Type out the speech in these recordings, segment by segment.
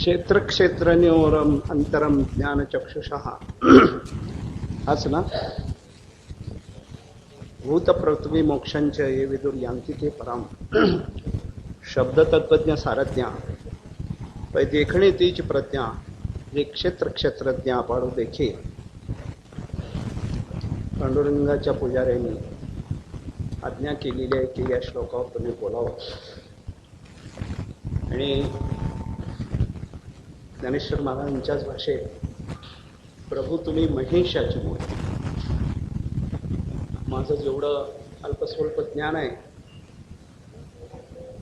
क्षेत्र क्षेत्रन्योरम अंतरम ज्ञान चक्षुषः हाच ना. भूत पृथ्वी मोक्षंच ये विदुर यांती ते परम. शब्द तत्वज्ञ सारज्ञ पै देखणे तीच प्रज्ञा जे क्षेत्र क्षेत्रज्ञ पाडू देखे. पांडुरंगाच्या पुजाऱ्यांनी आज्ञा केलेली आहे की या श्लोकावर तुम्ही बोलावं. आणि ज्ञानेश्वर महाराजांच्याच भाषेत प्रभू तुम्ही महेशाची मूर्ती. माझं जेवढं अल्पस्वल्प ज्ञान आहे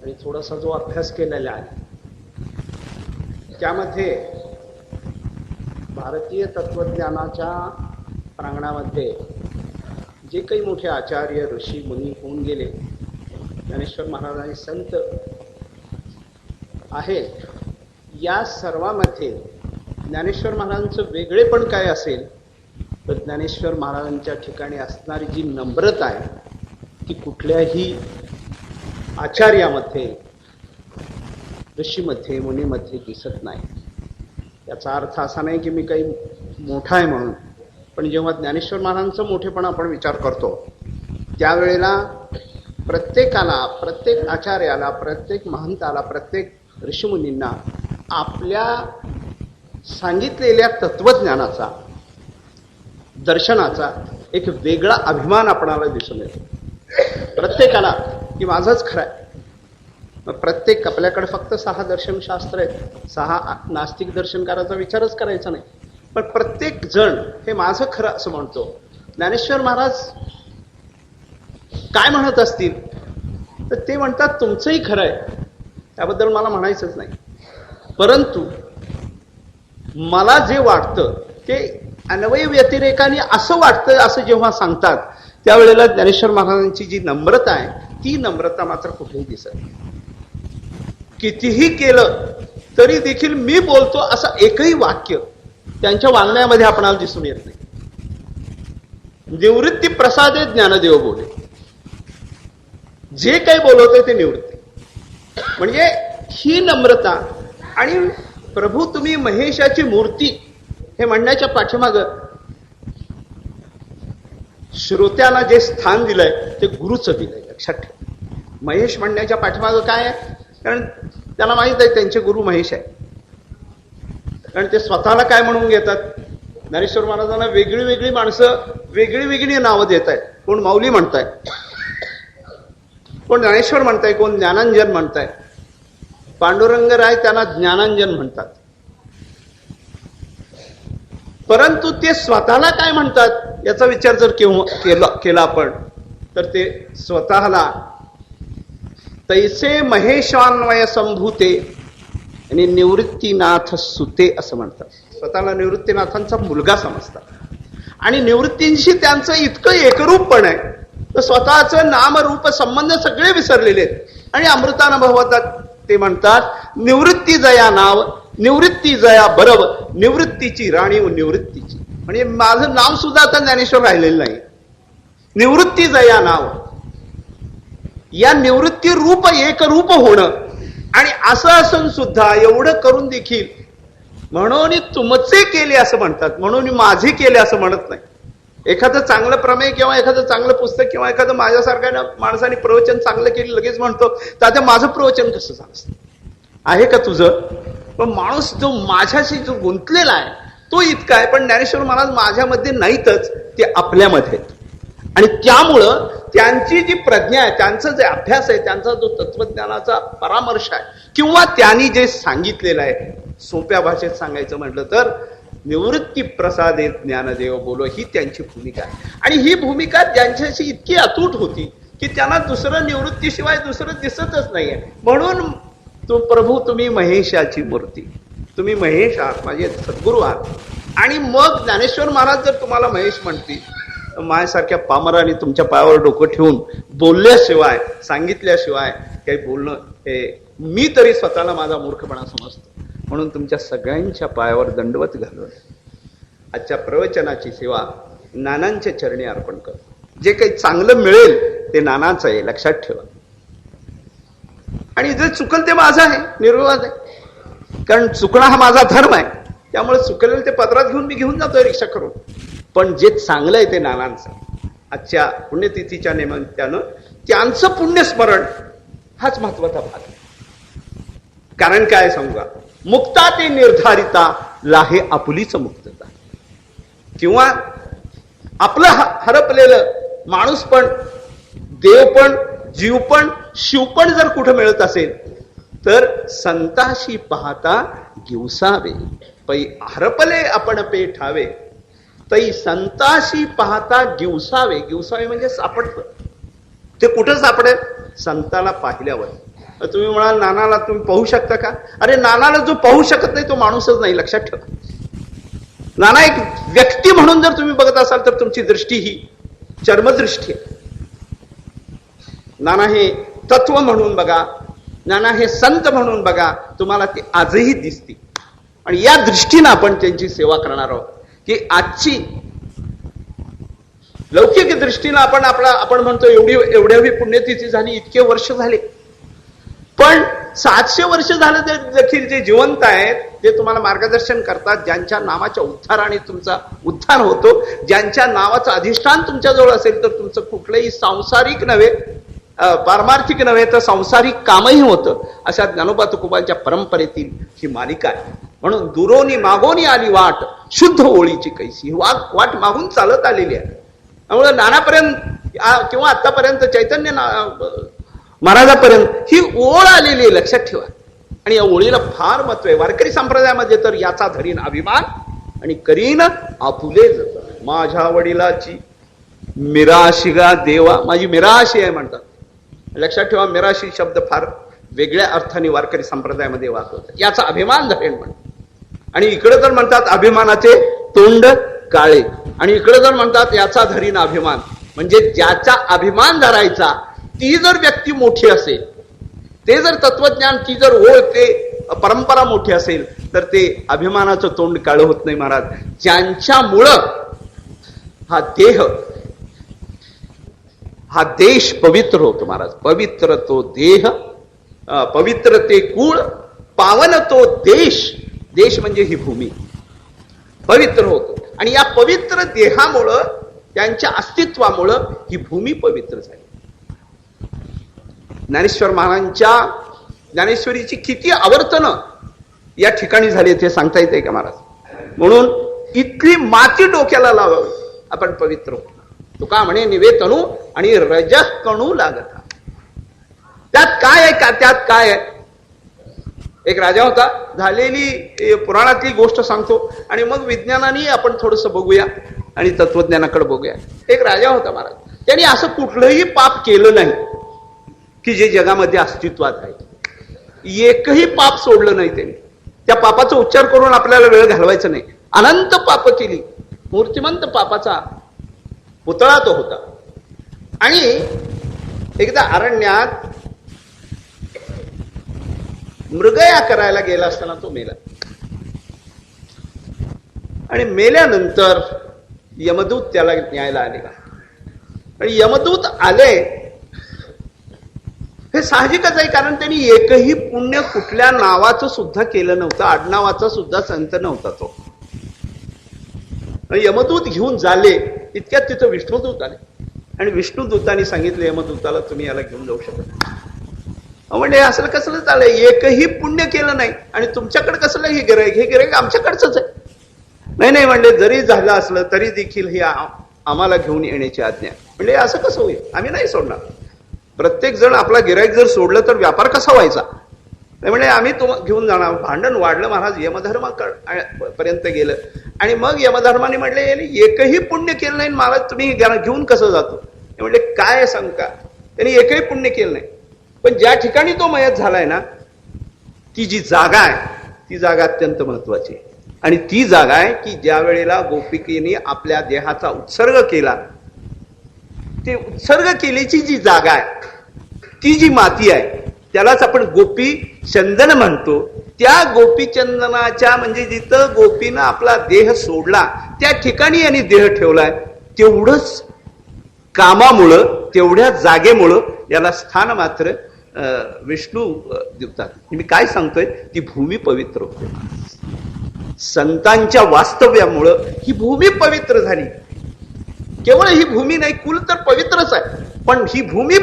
आणि थोडासा जो अभ्यास केलेला आहे त्यामध्ये भारतीय तत्वज्ञानाच्या प्रांगणामध्ये जे काही मोठे आचार्य ऋषी मुनी होऊन गेले, ज्ञानेश्वर महाराज आणि संत आहेत, या सर्वांमध्ये ज्ञानेश्वर महाराजांचं वेगळेपण काय असेल तर ज्ञानेश्वर महाराजांच्या ठिकाणी असणारी जी नम्रता आहे ती कुठल्याही आचार्यामध्ये, ऋषीमध्ये, मुनीमध्ये दिसत नाही. याचा अर्थ असा नाही की मी काही मोठा आहे म्हणून, पण जेव्हा ज्ञानेश्वर महाराजांचं मोठेपण आपण विचार करतो त्यावेळेला प्रत्येकाला, प्रत्येक आचार्याला, प्रत्येक महंताला, प्रत्येक ऋषीमुनींना आपल्या सांगितलेल्या तत्वज्ञानाचा, दर्शनाचा एक वेगळा अभिमान आपणाला दिसून येतो. प्रत्येकाला की माझंच खरं आहे. प्रत्येक आपल्याकडे फक्त 6 दर्शनशास्त्र आहेत, 6 नास्तिक दर्शनकाराचा विचारच करायचा नाही, पण प्रत्येक जण हे माझं खरं असं म्हणतो. ज्ञानेश्वर महाराज काय म्हणत असतील तर ते म्हणतात तुमचंही खरं आहे, त्याबद्दल मला म्हणायचंच नाही, परंतु मला जे वाटतं ते अन्वय व्यतिरेकाने असं वाटतं असं जेव्हा सांगतात त्यावेळेला ज्ञानेश्वर महाराजांची जी नम्रता आहे ती नम्रता मात्र कुठेही दिसत नाही. कितीही केलं तरी देखील मी बोलतो असं एकही वाक्य त्यांच्या वागण्यामध्ये आपणाला दिसून येत नाही. निवृत्ती प्रसादे ज्ञानदेव बोले, जे काही बोलवते ते निवृत्ती. म्हणजे ही नम्रता. आणि प्रभू तुम्ही महेशाची मूर्ती हे म्हणण्याच्या पाठीमाग श्रोत्यांना जे स्थान दिलंय ते गुरुचं दिलंय, लक्षात ठेवा. महेश म्हणण्याच्या पाठीमाग काय आहे? कारण त्यांना माहित आहे त्यांचे गुरु महेश आहे. कारण ते स्वतःला काय म्हणून घेतात? ज्ञानेश्वर महाराजांना वेगळी वेगळी माणसं वेगळी वेगळी नावं देत आहेत. कोण माऊली म्हणताय, कोण ज्ञानेश्वर म्हणताय, कोण ज्ञानांजन म्हणताय. पांडुरंगराय त्यांना ज्ञानांजन म्हणतात. परंतु ते स्वतःला काय म्हणतात याचा विचार जर केला आपण तर ते स्वतःला तैसे महेशान्वय संभूते आणि निवृत्तीनाथ सुते असं म्हणतात. स्वतःला निवृत्तीनाथांचा मुलगा समजतात. आणि निवृत्तींशी त्यांचं इतकं एकरूपपण आहे तर स्वतःचं नाम रूप संबंध सगळे विसरलेले आहेत. आणि अमृतानुभवात ते म्हणतात निवृत्ती जया नाव, निवृत्ती जया बरव, निवृत्तीची राणी व निवृत्तीची. म्हणजे माझं नाव सुद्धा आता ज्ञानेश्वर राहिलेलं नाही. निवृत्ती जया नाव, या निवृत्ती रूप एक रूप होणं. आणि असं असून सुद्धा एवढं करून देखील म्हणून तुमचे केले असं म्हणतात, म्हणून माझे केले असं म्हणत नाही. एखादं चांगलं प्रमेय किंवा एखादं चांगलं पुस्तक किंवा एखादं माझ्यासारख्या माणसाने प्रवचन चांगलं केलं लगेच म्हणतो तात्या माझं प्रवचन कसं सांगत आहे का तुझं? पण माणूस जो माझ्याशी जो गुंतलेला आहे तो इतका आहे. पण ज्ञानेश्वर महाराज माझ्यामध्ये नाहीतच, ते आपल्यामध्ये. आणि त्यामुळं त्यांची जी प्रज्ञा आहे, त्यांचं जे अभ्यास आहे, त्यांचा जो तत्वज्ञानाचा परामर्श आहे किंवा त्यांनी जे सांगितलेलं आहे, सोप्या भाषेत सांगायचं म्हटलं तर निवृत्ती प्रसादे ज्ञानदेव बोलो, ही त्यांची भूमिका आहे. आणि ही भूमिका त्यांच्याशी इतकी अतूट होती की त्यांना दुसरं निवृत्तीशिवाय दुसरं दिसतच नाहीये. म्हणून तो प्रभू तुम्ही महेशाची मूर्ती, तुम्ही महेश आहात, माझे सद्गुरू आहात. आणि मग ज्ञानेश्वर महाराज जर तुम्हाला महेश म्हणतील, माझ्यासारख्या पामराने तुमच्या पायावर डोकं ठेवून बोलल्याशिवाय, सांगितल्याशिवाय काही बोलणं हे मी तरी स्वतःला माझा मूर्खपणा समजतो. म्हणून तुमच्या सगळ्यांच्या पायावर दंडवत घालून आजच्या प्रवचनाची सेवा नानांच्या चरणी अर्पण करतो. जे काही चांगलं मिळेल ते नानाचं आहे, लक्षात ठेवा. आणि जे चुकल ते माझं आहे, निर्विवाद आहे. कारण चुकणं हा माझा धर्म आहे, त्यामुळे चुकलेलं ते पदरात घेऊन मी घेऊन जातोय रिक्षा करून. पण जे चांगलं आहे ते नानांचं, आजच्या पुण्यतिथीच्या निमित्तानं त्यांचं पुण्यस्मरण हाच महत्वाचा भाग आहे. कारण काय सांगू, मुक्ता ते निर्धारिता लाहे आपुलीच मुक्तता. किंवा आपलं हरपलेलं माणूस पण, देव पण, जीव पण, शिव पण जर कुठं मिळत असेल तर संताशी पाहता गिवसावे, पै हरपले आपण पेठावे, तै संताशी पाहता गिवसावे. गिवसावे म्हणजे सापडतं. ते कुठं सापडेल? संताला पाहिल्यावर. तुम्ही म्हणाल नानाला तुम्ही पाहू शकता का? अरे नानाला जो पाहू शकत नाही तो माणूसच नाही, लक्षात ठेवा. नाना एक व्यक्ती म्हणून जर तुम्ही बघत असाल तर तुमची दृष्टी ही चर्मदृष्टी आहे. नाना हे तत्व म्हणून बघा, नाना हे संत म्हणून बघा, तुम्हाला ते आजही दिसते. आणि या दृष्टीनं आपण त्यांची सेवा करणार आहोत की आजची लौकिक दृष्टीनं आपण म्हणतो एवढी पुण्यतिथी झाली, इतके वर्ष झाले, पण 700 वर्ष झालं देखील जे जिवंत आहेत, जे तुम्हाला मार्गदर्शन करतात, ज्यांच्या नावाच्या उद्धाराने तुमचा उद्धार होतो, ज्यांच्या नावाचं अधिष्ठान तुमच्याजवळ असेल तर तुमचं कुठलंही सांसारिक नव्हे, पारमार्थिक नव्हे तर सांसारिक कामही होतं. अशा ज्ञानोबा तुकोबांच्या परंपरेतील ही मालिका आहे. म्हणून दुरोनी मागोनी आली वाट, शुद्ध ओळीची कैसी. वाट मागून चालत आलेली आहे. त्यामुळे नानापर्यंत किंवा आतापर्यंत चैतन्य महाराजापर्यंत ही ओळ आलेली आहे, लक्षात ठेवा. आणि या ओळीला फार महत्व आहे. वारकरी संप्रदायामध्ये तर याचा धरीन अभिमान आणि करीन आपुले जतन. माझ्या वडिलाची मिराशी गा देवा, माझी मिराशी आहे म्हणतात. लक्षात ठेवा, मिराशी शब्द फार वेगळ्या अर्थाने वारकरी संप्रदायामध्ये वापरतात. याचा अभिमान धरेन म्हणतात. आणि इकडे तर म्हणतात अभिमानाचे तोंड काळे, आणि इकडे जर म्हणतात याचा धरीन अभिमान, म्हणजे ज्याचा अभिमान धरायचा ती जर व्यक्ती मोठी असेल, ते जर तत्वज्ञान, ती जर ओळ, ते परंपरा मोठी असेल तर ते अभिमानाचं तोंड काळं होत नाही महाराज. ज्यांच्यामुळं हा देह, हा देश पवित्र होतो महाराज. पवित्र तो देह, पवित्र ते कुळ, पावन तो देश. देश म्हणजे ही भूमी पवित्र होतो. आणि या पवित्र देहामुळं, त्यांच्या अस्तित्वामुळं ही भूमी पवित्र झाली. ज्ञानेश्वर महाराजांच्या ज्ञानेश्वरीची किती आवर्तनं या ठिकाणी झाली ते सांगता येते का महाराज? म्हणून इतकी माती डोक्याला लावावी, आपण पवित्र होतो. तुका म्हणे निवेतनू आणि रजः कणू लागता. त्यात काय आहे का? त्यात काय आहे? एक राजा होता, झालेली पुराणातली गोष्ट सांगतो आणि मग विज्ञानाने आपण थोडंसं बघूया आणि तत्वज्ञानाकडे बघूया. एक राजा होता महाराज, त्यांनी असं कुठलंही पाप केलं नाही की जे जगामध्ये अस्तित्वात आहे. एकही पाप सोडलं नाही त्यांनी. त्या पापाचा उच्चार करून आपल्याला वेळ घालवायचा नाही. अनंत पाप केली, मूर्तिमंत पापाचा पुतळा तो होता. आणि एकदा अरण्यात मृगया करायला गेला असताना तो मेला. आणि मेल्यानंतर यमदूत त्याला न्यायला आलेला. आणि यमदूत आले हे साहजिकच आहे, कारण त्यांनी एकही पुण्य कुठल्या नावाचं सुद्धा केलं नव्हतं, आडनावाचा सुद्धा संत नव्हता तो. यमदूत घेऊन झाले इतक्यात तिथं विष्णुदूत आले. आणि विष्णुदूतांनी सांगितले यमदूताला, तुम्ही याला घेऊन जाऊ शकत नाही. म्हणजे असलं कसलं चाललंय, एकही पुण्य केलं नाही आणि तुमच्याकडे कसलं हे गिऱ्हाईक? हे गिऱ्हाईक आमच्याकडचंच आहे. नाही नाही म्हणले, जरी झालं असलं तरी देखील हे आम्हाला घेऊन येण्याची आज्ञा. म्हणजे असं कसं होईल? आम्ही नाही सोडणार. प्रत्येक जण आपला गिऱ्हाईक जर सोडलं तर व्यापार कसा व्हायचा? म्हणजे आम्ही घेऊन जाणार. भांडण वाढलं महाराज, यमधर्मा पर्यंत गेलं. आणि मग यमधर्माने म्हटले, एकही पुण्य केलं नाही महाराज, तुम्ही घेऊन कसं जातो? म्हणजे काय सांगता, त्यांनी एकही पुण्य केलं नाही. पण ज्या ठिकाणी तो मयत झालाय ना, ती जी जागा आहे ती जागा अत्यंत महत्वाची आहे. आणि ती जागा आहे की ज्या वेळेला गोपिकेने आपल्या देहाचा उत्सर्ग केला, ते उत्सर्ग केल्याची जी जागा आहे, ती जी माती आहे, त्यालाच आपण गोपी चंदन म्हणतो. त्या गोपी चंदनाच्या, म्हणजे जिथं गोपीनं आपला देह सोडला त्या ठिकाणी यांनी देह ठेवलाय. तेवढंच कामामुळं, तेवढ्या जागेमुळं याला स्थान मात्र विष्णू देवतात. मी काय सांगतोय, ती भूमी पवित्र होते. संतांच्या वास्तव्यामुळं ही भूमी पवित्र झाली. केवळ ही भूमी नाही, कुल तर पवित्रच आहे, पण ही भूमी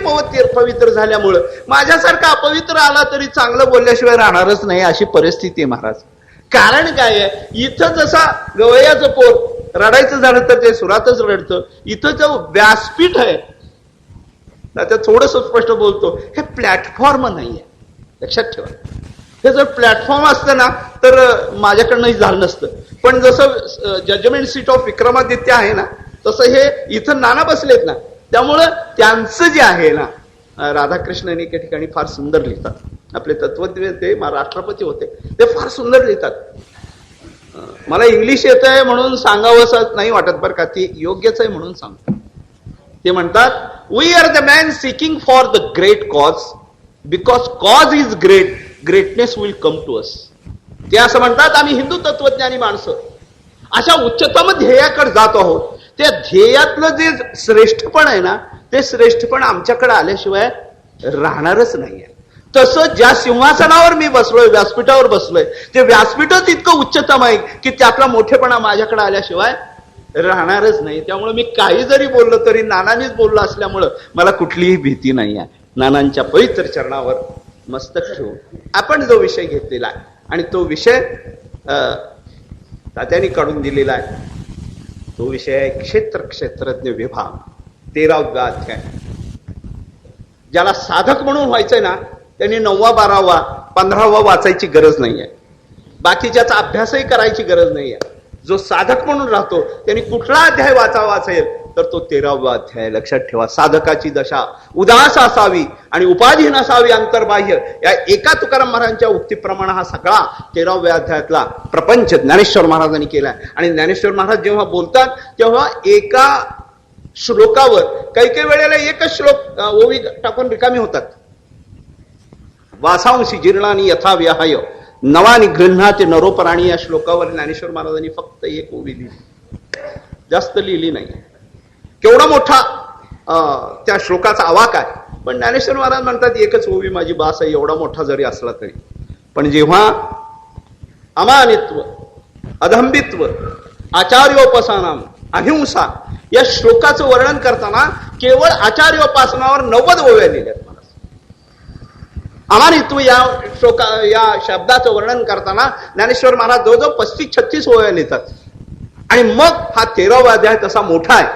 पवित्र झाल्यामुळं माझ्यासारखा अपवित्र आला तरी चांगलं बोलल्याशिवाय राहणारच नाही, अशी परिस्थिती आहे महाराज. कारण काय आहे, इथं जसा गवयाचं पोर रडायचं झालं तर ते सुरातच रडतं, इथं जो व्यासपीठ आहे, आता थोडस स्पष्ट बोलतो, हे प्लॅटफॉर्म नाहीये. लक्षात ठेवा, हे जर प्लॅटफॉर्म असतं ना तर माझ्याकडनंही झालं नसतं. पण जसं जजमेंट सीट ऑफ विक्रमादित्य आहे ना, तसं हे इथं नाना बसलेत ना, त्यामुळं त्यांचं जे आहे ना, राधाकृष्णन एके ठिकाणी फार सुंदर लिहितात. आपले तत्वज्ञ ते राष्ट्रपती होते, ते फार सुंदर लिहितात. मला इंग्लिश येत आहे म्हणून सांगावं असं नाही वाटत बरं का, ती योग्यच आहे म्हणून सांगतो. ते म्हणतात, we are the man seeking for the great cause, because cause is great, greatness will come to us. ते असं म्हणतात, आम्ही हिंदू तत्वज्ञानी माणसं अशा उच्चतम ध्येयाकडे जात आहोत. त्या ध्येयातलं जे श्रेष्ठपण आहे ना, ते श्रेष्ठपण आमच्याकडे आल्याशिवाय राहणारच नाहीये. तसं ज्या सिंहासनावर मी बसलोय, व्यासपीठावर बसलोय, ते व्यासपीठच इतकं उच्चतम आहे की त्यातला मोठेपणा माझ्याकडे आल्याशिवाय राहणारच नाही. त्यामुळे मी काही जरी बोललो तरी नानांनीच बोललो असल्यामुळं मला कुठलीही भीती नाही आहे. नानांच्या पवित्र चरणावर मस्तक ठेवून आपण जो विषय घेतलेला आहे, आणि तो विषय तात्यांनी काढून दिलेला आहे, तो विषय आहे क्षेत्रज्ञ विभाग, 13वा अध्याय. ज्याला साधक म्हणून व्हायचंय ना, त्यांनी 9वा 12वा 15वा वाचायची गरज नाहीये, बाकीच्याचा अभ्यासही करायची गरज नाहीये. जो साधक म्हणून राहतो त्यांनी कुठला अध्याय वाचावा असेल तर तो 13वा अध्याय. लक्षात ठेवा, साधकाची दशा उदास असावी आणि उपाधी नसावी अंतर्बाह्य, या एका तुकाराम महाराजांच्या उक्तीप्रमाणे हा सगळा 13व्या अध्यायातला प्रपंच ज्ञानेश्वर महाराजांनी केलाय. आणि ज्ञानेश्वर महाराज जेव्हा बोलतात तेव्हा एका श्लोकावर काही वेळेला एकच श्लोक ओवी टाकून रिकामी होतात. वासांशी जीर्णानी यथा विहाय नवानी गृह्णाते नरोपराणी, या श्लोकावर ज्ञानेश्वर महाराजांनी फक्त एक ओवी लिहिली, जास्त लिहिली नाही. केवढा मोठा त्या श्लोकाचा आवाक आहे, पण ज्ञानेश्वर महाराज म्हणतात एकच ओवी माझी बास आहे, एवढा मोठा जरी असला तरी. पण जेव्हा अमानित्व, अधंबित्व, आचार्योपासना, अहिंसा या श्लोकाचं वर्णन करताना केवळ आचार्योपासनावर 90 ओव्या लिहिल्यात. अमानित्व या शब्दाचं वर्णन करताना ज्ञानेश्वर महाराज जवळजवळ 35-36 ओव्या लिहितात. आणि मग हा 13वा अध्याय तसा मोठा आहे,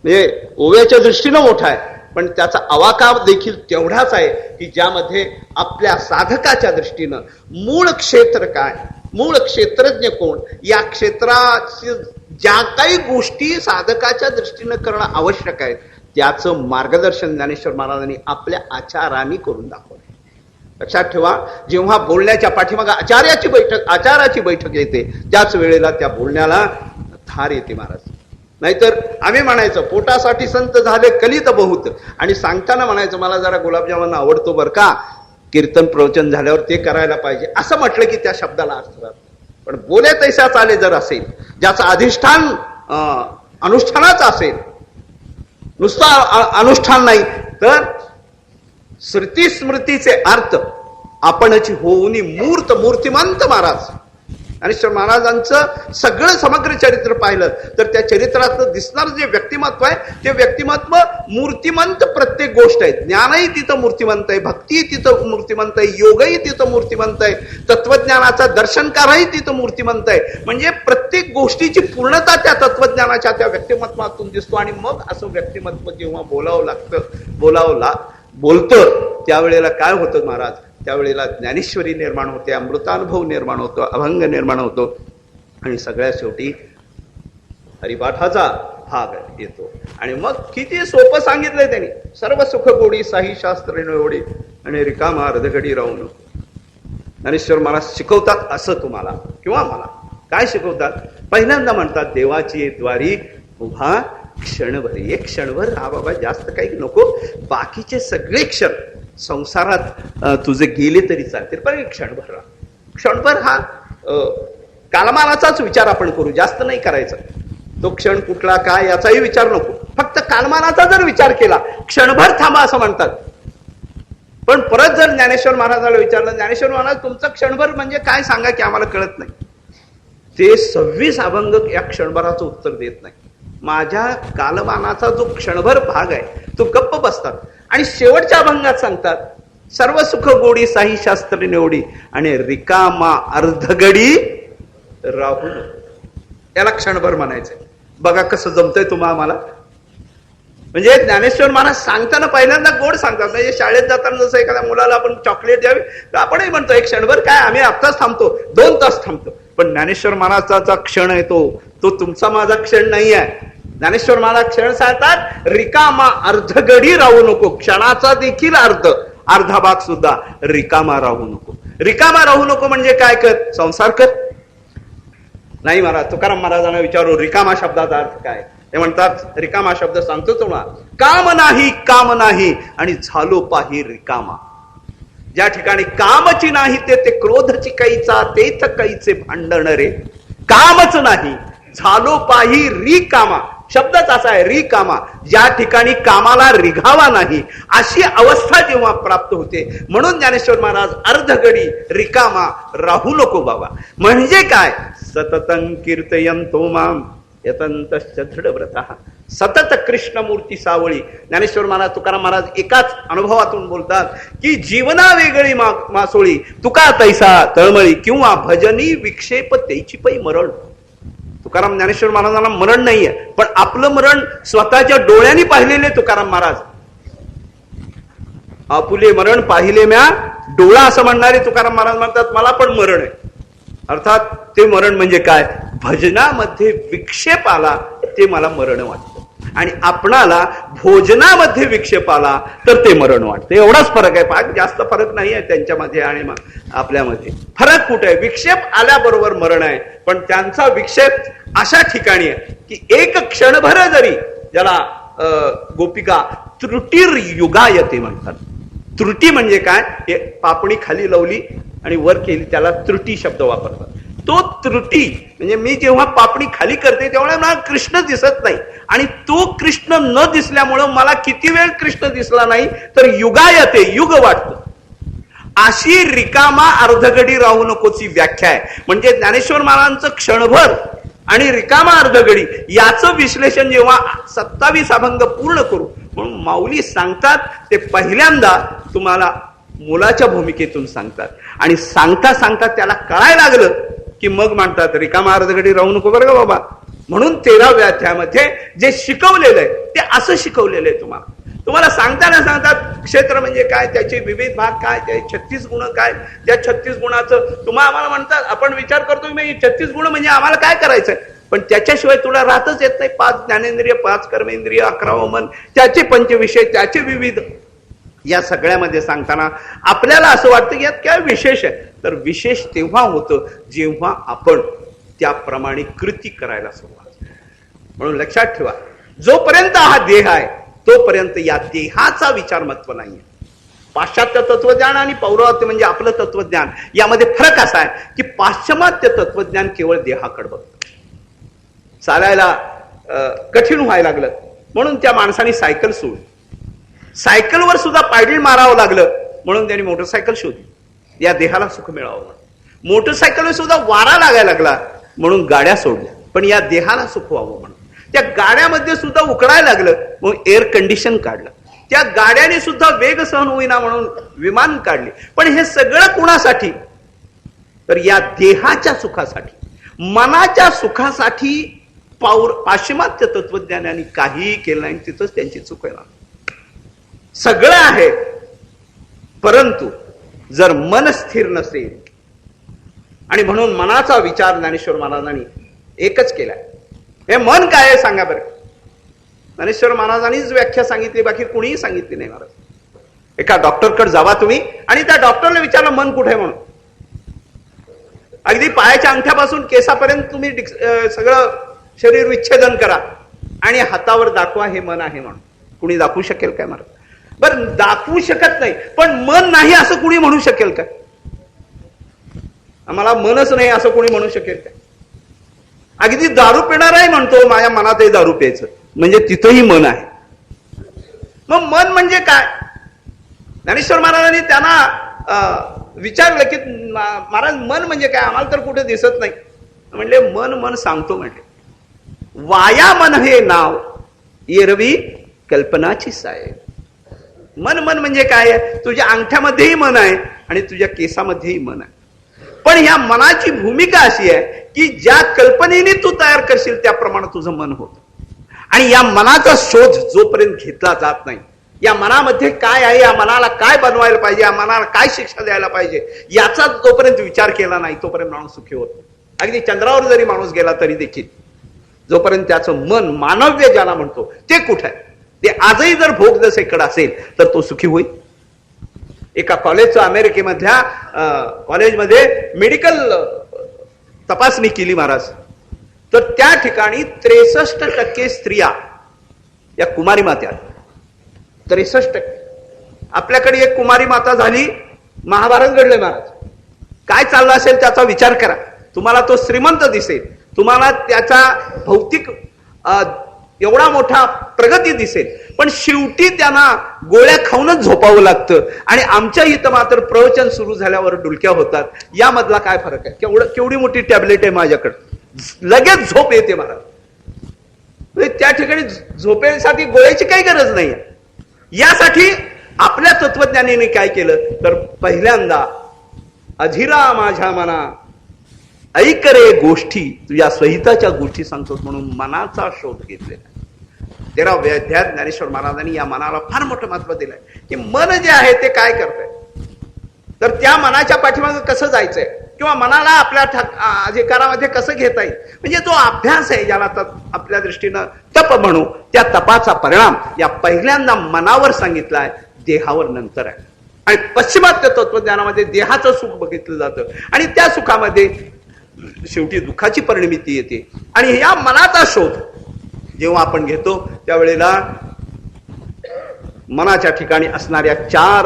म्हणजे ओव्याच्या दृष्टीनं मोठा आहे, पण त्याचा आवाका देखील तेवढाच आहे की ज्यामध्ये आपल्या साधकाच्या दृष्टीनं मूळ क्षेत्र काय, मूळ क्षेत्रज्ञ कोण, या क्षेत्राची ज्या काही गोष्टी साधकाच्या दृष्टीनं करणं आवश्यक आहे त्याचं मार्गदर्शन ज्ञानेश्वर महाराजांनी आपल्या आचारांनी करून दाखवलं. लक्षात ठेवा, जेव्हा बोलण्याच्या पाठीमागे आचाराची बैठक येते त्याच वेळेला त्या बोलण्याला धार येते महाराज. नाहीतर आम्ही म्हणायचं पोटासाठी संत झाले कलित बहुत, आणि सांगताना म्हणायचं मला जरा गुलाबजामुन आवडतो बरं का, कीर्तन प्रवचन झाल्यावर ते करायला पाहिजे, असं म्हटलं की त्या शब्दाला अर्थ राहतो. पण बोले तैसा चाले जर असेल, ज्याचं अधिष्ठान अनुष्ठानाचं असेल, नुसता अनुष्ठान नाही तर श्रुती स्मृतीचे अर्थ आपणची होऊनी मूर्तिमंत महाराज. ज्ञानेश्वर महाराजांचं सगळं समग्र चरित्र पाहिलं तर त्या चरित्रात दिसणार जे व्यक्तिमत्व आहे ते व्यक्तिमत्व मूर्तिमंत प्रत्येक गोष्ट आहे. ज्ञानही तिथं मूर्तिमंत आहे, भक्ती तिथं मूर्तिमंत आहे, योगही तिथं मूर्तिमंत आहे, तत्वज्ञानाचा दर्शनकारही तिथं मूर्तिमंत आहे. म्हणजे प्रत्येक गोष्टीची पूर्णता त्या तत्वज्ञानाच्या त्या व्यक्तिमत्वातून दिसतो. आणि मग असं व्यक्तिमत्व जेव्हा बोलतं त्यावेळेला काय होतं महाराज, त्यावेळेला ज्ञानेश्वरी निर्माण होते, अमृतानुभव निर्माण होतो, अभंग निर्माण होतो, आणि सगळ्यात शेवटी हरिपाठाचा भाग येतो. आणि मग किती सोपं सांगितलंय त्यांनी, सर्व सुख गोडी साही शास्त्र निवडी आणि रिकामा अर्धघडी राहून. ज्ञानेश्वर महाराज शिकवतात असं तुम्हाला किंवा मला काय शिकवतात, पहिल्यांदा म्हणतात देवाची द्वारी उभा क्षणभर, एक क्षणभर हा बाबा, जास्त काही नको, बाकीचे सगळे क्षण संसारात तुझे गेले तरी चालतील, पण एक क्षणभर राहा. क्षणभर हा कालमानाचाच विचार आपण करू, जास्त नाही करायचा. तो क्षण कुठला काय याचाही विचार नको, फक्त कालमानाचा जर विचार केला, क्षणभर थांबा असं म्हणतात, पण परत जर ज्ञानेश्वर महाराजाला विचारलं, ज्ञानेश्वर महाराज तुमचं क्षणभर म्हणजे काय सांगा की आम्हाला कळत नाही, ते 26 अभंग या क्षणभराचं उत्तर देत नाही. माझ्या कालमानाचा जो क्षणभर भाग आहे तो गप्प बसतात आणि शेवटच्या अभंगात सांगतात, सर्व सुख गोडी साही शास्त्र निवडी आणि रिकामा अर्धगडी राहू नको. याला क्षणभर म्हणायचंय. बघा कसं जमतंय तुम्हाला आम्हाला. म्हणजे ज्ञानेश्वर महाराज सांगताना पहिल्यांदा गोड सांगतात. म्हणजे शाळेत जाताना जसं एखाद्या मुलाला आपण चॉकलेट द्यावी तर आपणही म्हणतो एक क्षणभर काय, आम्ही आत्ताच थांबतो, 2 तास थांबतो. पण ज्ञानेश्वर महाराजाचा क्षण आहे तो तुमचा माझा क्षण नाही आहे. ज्ञानेश्वर महाराज क्षण सांगतात, रिकामा अर्धगडी राहू नको. क्षणाचा देखील अर्धा भाग सुद्धा रिकामा राहू नको. रिकामा राहू नको म्हणजे काय कर, संसार कर. नाही महाराज, तुकाराम महाराजांना विचारू रिकामा शब्दाचा अर्थ काय. ते म्हणतात, रिकामा शब्द सांगतो तुम्हाला, काम नाही आणि झालो पाही रिकामा. ज्या ठिकाणी कामची नाही ते क्रोधची कैचा, तेथ कैचे भांडण रे. कामच नाही झालो पाही रिकामा. शब्दच असा आहे रिकामा. ज्या ठिकाणी कामाला रिघावा नाही अशी अवस्था जेव्हा प्राप्त होते, म्हणून ज्ञानेश्वर महाराज अर्धगडी रिकामा राहू नको बाबा. म्हणजे काय, सततं कीर्तयंतो माम यतंतश्च दृढव्रतः. सतत कृष्णमूर्ती सावळी. ज्ञानेश्वर महाराज, तुकाराम महाराज एकाच अनुभवातून बोलतात की जीवना वेगळी मासोळी, तुका तैसा तळमळी किंवा भजनी विक्षेप तेची पै मरण. तुकाराम ज्ञानेश्वर महाराजांना मरण नाहीये, पण आपलं मरण स्वतःच्या डोळ्यांनी पाहिलेले तुकाराम महाराज. आपुले मरण पाहिले म्या डोळा असं म्हणणारे तुकाराम महाराज म्हणतात, मला पण मरण आहे. अर्थात ते मरण म्हणजे काय, भजनामध्ये विक्षेप आला ते मला मरण वाटतं, आणि आपणाला भोजनामध्ये विक्षेप आला तर ते मरण वाटतं. एवढाच फरक आहे. फार जास्त फरक नाही आहे त्यांच्यामध्ये आणि आपल्यामध्ये. फरक कुठे आहे, विक्षेप आल्याबरोबर मरण आहे, पण त्यांचा विक्षेप अशा ठिकाणी आहे की एक क्षणभर जरी, ज्याला गोपिका त्रुटीर युगायते म्हणतात. त्रुटी म्हणजे काय, पापणी खाली लावली आणि वर केली त्याला त्रुटी शब्द वापरतात. तो त्रुटी म्हणजे मी जेव्हा पापणी खाली करते तेव्हा मला कृष्ण दिसत नाही, आणि तो कृष्ण न दिसल्यामुळं मला किती वेळ कृष्ण दिसला नाही तर युगायते, युग वाटतं. अशी रिकामा अर्धगडी राहू नकोची व्याख्या आहे. म्हणजे ज्ञानेश्वर महाराजांचं क्षणभर आणि रिकामा अर्धगडी याचं विश्लेषण जेव्हा 27 अभंग पूर्ण करू, म्हणून माऊली सांगतात ते पहिल्यांदा तुम्हाला मुलाच्या भूमिकेतून सांगतात, आणि सांगता सांगता त्याला कळायला लागलं की मग म्हणतात रिकामा अर्धगडी राहू नको बरं का बाबा. म्हणून 13व्या अध्यायामध्ये जे शिकवलेलं आहे ते असं शिकवलेलं आहे. तुम्हाला सांगताना सांगतात क्षेत्र म्हणजे काय, त्याचे विविध भाग काय, ते 36 गुण काय, त्या 36 गुणाचं तुम्हाला आम्हाला म्हणतात, आपण विचार करतो मी 36 गुण म्हणजे आम्हाला काय करायचंय, पण त्याच्याशिवाय तुला राहतच येत नाही. 5 ज्ञानेंद्रिय, 5 कर्मेंद्रिय, 11 मन, त्याचे पंचविषय, त्याचे विविध. या सगळ्यामध्ये सांगताना आपल्याला असं वाटतं की यात काय विशेष आहे, तर विशेष तेव्हा होतं जेव्हा आपण त्याप्रमाणे कृती करायला सुरुवात. म्हणून लक्षात ठेवा, जोपर्यंत हा देह आहे तोपर्यंत या देहाचा विचार महत्व नाहीये. पाश्चात्य तत्वज्ञान आणि पौरात्य म्हणजे आपलं तत्वज्ञान यामध्ये फरक असा आहे की पाश्चिमात्य तत्वज्ञान केवळ देहाकडे बघतं. चालायला कठीण व्हायला लागलं म्हणून त्या माणसाने सायकल सोडली. सायकलवर सुद्धा पायडल मारावं लागलं म्हणून त्यांनी मोटरसायकल शोधली, या देहाला सुख मिळावं. मोटरसायकलवर सुद्धा वारा लागायला लागला म्हणून गाड्या सोडल्या, पण या देहाला सुख व्हावं म्हणून. त्या गाड्यामध्ये सुद्धा उकडायला लागलं म्हणून एअर कंडिशन काढलं. त्या गाड्याने सुद्धा वेग सहन होईना म्हणून विमान काढले. पण हे सगळं कुणासाठी, तर या देहाच्या सुखासाठी, मनाच्या सुखासाठी. पाश्चिमात्य तत्वज्ञानाने काहीही केलं नाही, तिथंच त्यांची चूक आहे. सगळं आहे, परंतु जर मन स्थिर नसेल, आणि म्हणून मनाचा विचार ज्ञानेश्वर महाराजांनी एकच केलाय. हे मन काय आहे सांगा बरं. ज्ञानेश्वर महाराजांनीच व्याख्या सांगितली, बाकी कुणीही सांगितली नाही. महाराज, एका डॉक्टरकडे जावा तुम्ही आणि त्या डॉक्टरला विचारलं मन कुठे आहे म्हणून. अगदी पायाच्या अंगठ्यापासून केसापर्यंत तुम्ही सगळं शरीर विच्छेदन करा आणि हातावर दाखवा हे मन आहे म्हणून. कुणी दाखवू शकेल काय महाराज? बरं, दाखवू शकत नाही, पण मन नाही असं कुणी म्हणू शकेल काय? आम्हाला मनच नाही असं कोणी म्हणू शकेल काय? अगदी दारू पिणाराही म्हणतो माझ्या मनातही दारू प्यायचं, म्हणजे तिथंही मन आहे. मग मन म्हणजे काय? ज्ञानेश्वर महाराजांनी त्यांना विचारलं की महाराज मन म्हणजे काय, आम्हाला तर कुठे दिसत नाही. म्हणले मन मन सांगतो म्हणले. वाया मन हे नाव एरवी कल्पनाची साय. मन मन म्हणजे काय आहे, तुझ्या अंगठ्यामध्येही मन आहे आणि तुझ्या केसामध्येही मन आहे. पण ह्या मनाची भूमिका अशी आहे की ज्या कल्पनेने तू तयार करशील त्याप्रमाणे तुझं मन होतं. आणि या मनाचा शोध जोपर्यंत घेतला जात नाही, या मनामध्ये काय आहे, या मनाला काय बनवायला पाहिजे, या मनाला काय शिक्षा द्यायला पाहिजे, याचा जोपर्यंत विचार केला नाही तोपर्यंत माणूस सुखी होत नाही. अगदी चंद्रावर जरी माणूस गेला तरी देखील जोपर्यंत त्याचं मन मानव्य ज्याला म्हणतो ते कुठं आहे, ते आजही जर भोग जसे इकडं असेल तर तो सुखी होईल. एका कॉलेजचं अमेरिकेमधल्या कॉलेजमध्ये मेडिकल तपासणी केली महाराज, तर त्या ठिकाणी 63% स्त्रिया या कुमारी मात्या. 63%. आपल्याकडे एक कुमारी माता झाली, महाभारत घडले महाराज. काय चाललं असेल त्याचा विचार करा. तुम्हाला तो श्रीमंत दिसेल, तुम्हाला त्याचा भौतिक एवढा मोठा प्रगती दिसेल, पण शेवटी त्यांना गोळ्या खाऊनच झोपावं लागतं. आणि आमच्या इथं मात्र प्रवचन सुरू झाल्यावर डुलक्या होतात. यामधला काय फरक आहे? केवढी मोठी टॅबलेट आहे माझ्याकडे, लगेच झोप येते मला. त्या ठिकाणी झोपेसाठी गोळ्याची काही गरज नाही. यासाठी आपल्या तत्वज्ञानीने काय केलं तर पहिल्यांदा अधीरा माझ्या मना ऐक रे गोष्टी, तुझ्या स्वहिताच्या गोष्टी सांगतोस म्हणून मनाचा शोध घेतलेला. 13व्या अध्यायात ज्ञानेश्वर महाराजांनी या मनाला फार मोठं महत्व दिलंय की मन जे आहे ते काय करतंय, तर त्या मनाच्या पाठीमागे कसं जायचंय किंवा मनाला आपल्या अधिकारामध्ये कसं घेता येईल. म्हणजे तो अभ्यास आहे ज्याला आपल्या दृष्टीनं तप म्हणू, त्या तपाचा परिणाम या पहिल्यांदा मनावर सांगितलाय, देहावर नंतर आहे. आणि पश्चिमात्य तत्वज्ञानामध्ये देहाचं सुख बघितलं जातं आणि त्या सुखामध्ये शेवटी दुःखाची परिणिती येते. आणि या मनाचा शोध जेव्हा आपण घेतो त्यावेळेला मनाच्या ठिकाणी असणाऱ्या 4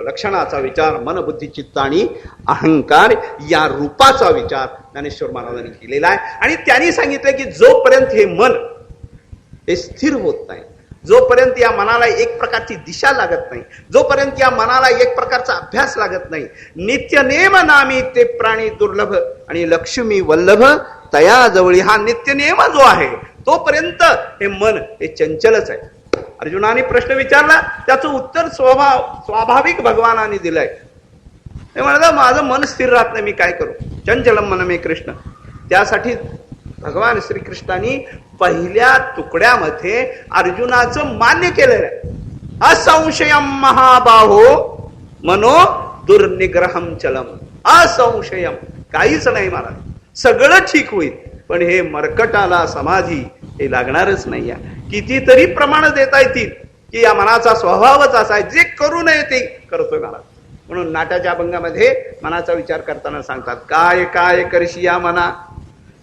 लक्षणाचा विचार, मन बुद्धी चित्त आणि अहंकार या रूपाचा विचार ज्ञानेश्वर महाराजांनी केलेला आहे. आणि त्यांनी सांगितलं की जोपर्यंत हे मन हे स्थिर होत नाही, जोपर्यंत या मनाला एक प्रकारची दिशा लागत नाही, जोपर्यंत या मनाला एक प्रकारचा अभ्यास लागत नाही, नित्यनेम नामी ते प्राणी दुर्लभ आणि लक्ष्मी वल्लभ तया जवळी, हा नित्यनेम जो आहे तोपर्यंत हे मन हे चंचलच आहे. अर्जुनाने प्रश्न विचारला, त्याचं उत्तर स्वाभाविक भगवानाने दिलंय. ते म्हणाला माझं मन स्थिर राहत नाही, मी काय करू, चंचलम मन मे कृष्ण. त्यासाठी भगवान श्रीकृष्णांनी पहिल्या तुकड्यामध्ये अर्जुनाचं मान्य केलेलं आहे. असंशयम महाबाहो मनो दुर्निग्रहम चलम. असंशयम, काहीच नाही महाराज, सगळं ठीक होईल, पण हे मरकटाला समाधी हे लागणारच नाही. कितीतरी प्रमाण देता येतील की या मनाचा स्वभावच असा आहे, जे करू नये ते करतोय महाराज. म्हणून नाटाच्या अभंगामध्ये मनाचा विचार करताना सांगतात, काय काय करशी या मना,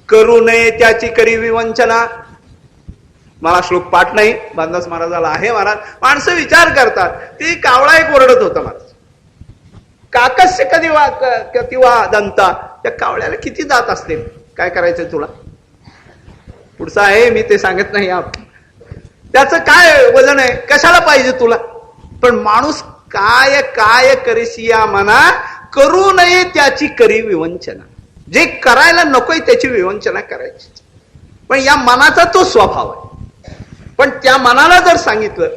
करू नये त्याची करी विवंचना. मला श्लोक पाठ नाही, बांधास महाराजाला आहे महाराज. माणसं विचार करतात. ती कावळा एक ओरडत होता महाराज, काकस्य कधी वा दंता. त्या कावळ्याला किती दात असतील, काय करायचंय तुला. पुढचं आहे मी ते सांगत नाही, त्याचं काय वजन आहे, कशाला पाहिजे तुला. पण माणूस काय काय करशिया मना, करू नये त्याची करी विवंचना. जे करायला नकोय त्याची विवंचना करायची. पण या मनाचा तो स्वभाव आहे. पण त्या मनाला जर सांगितलं,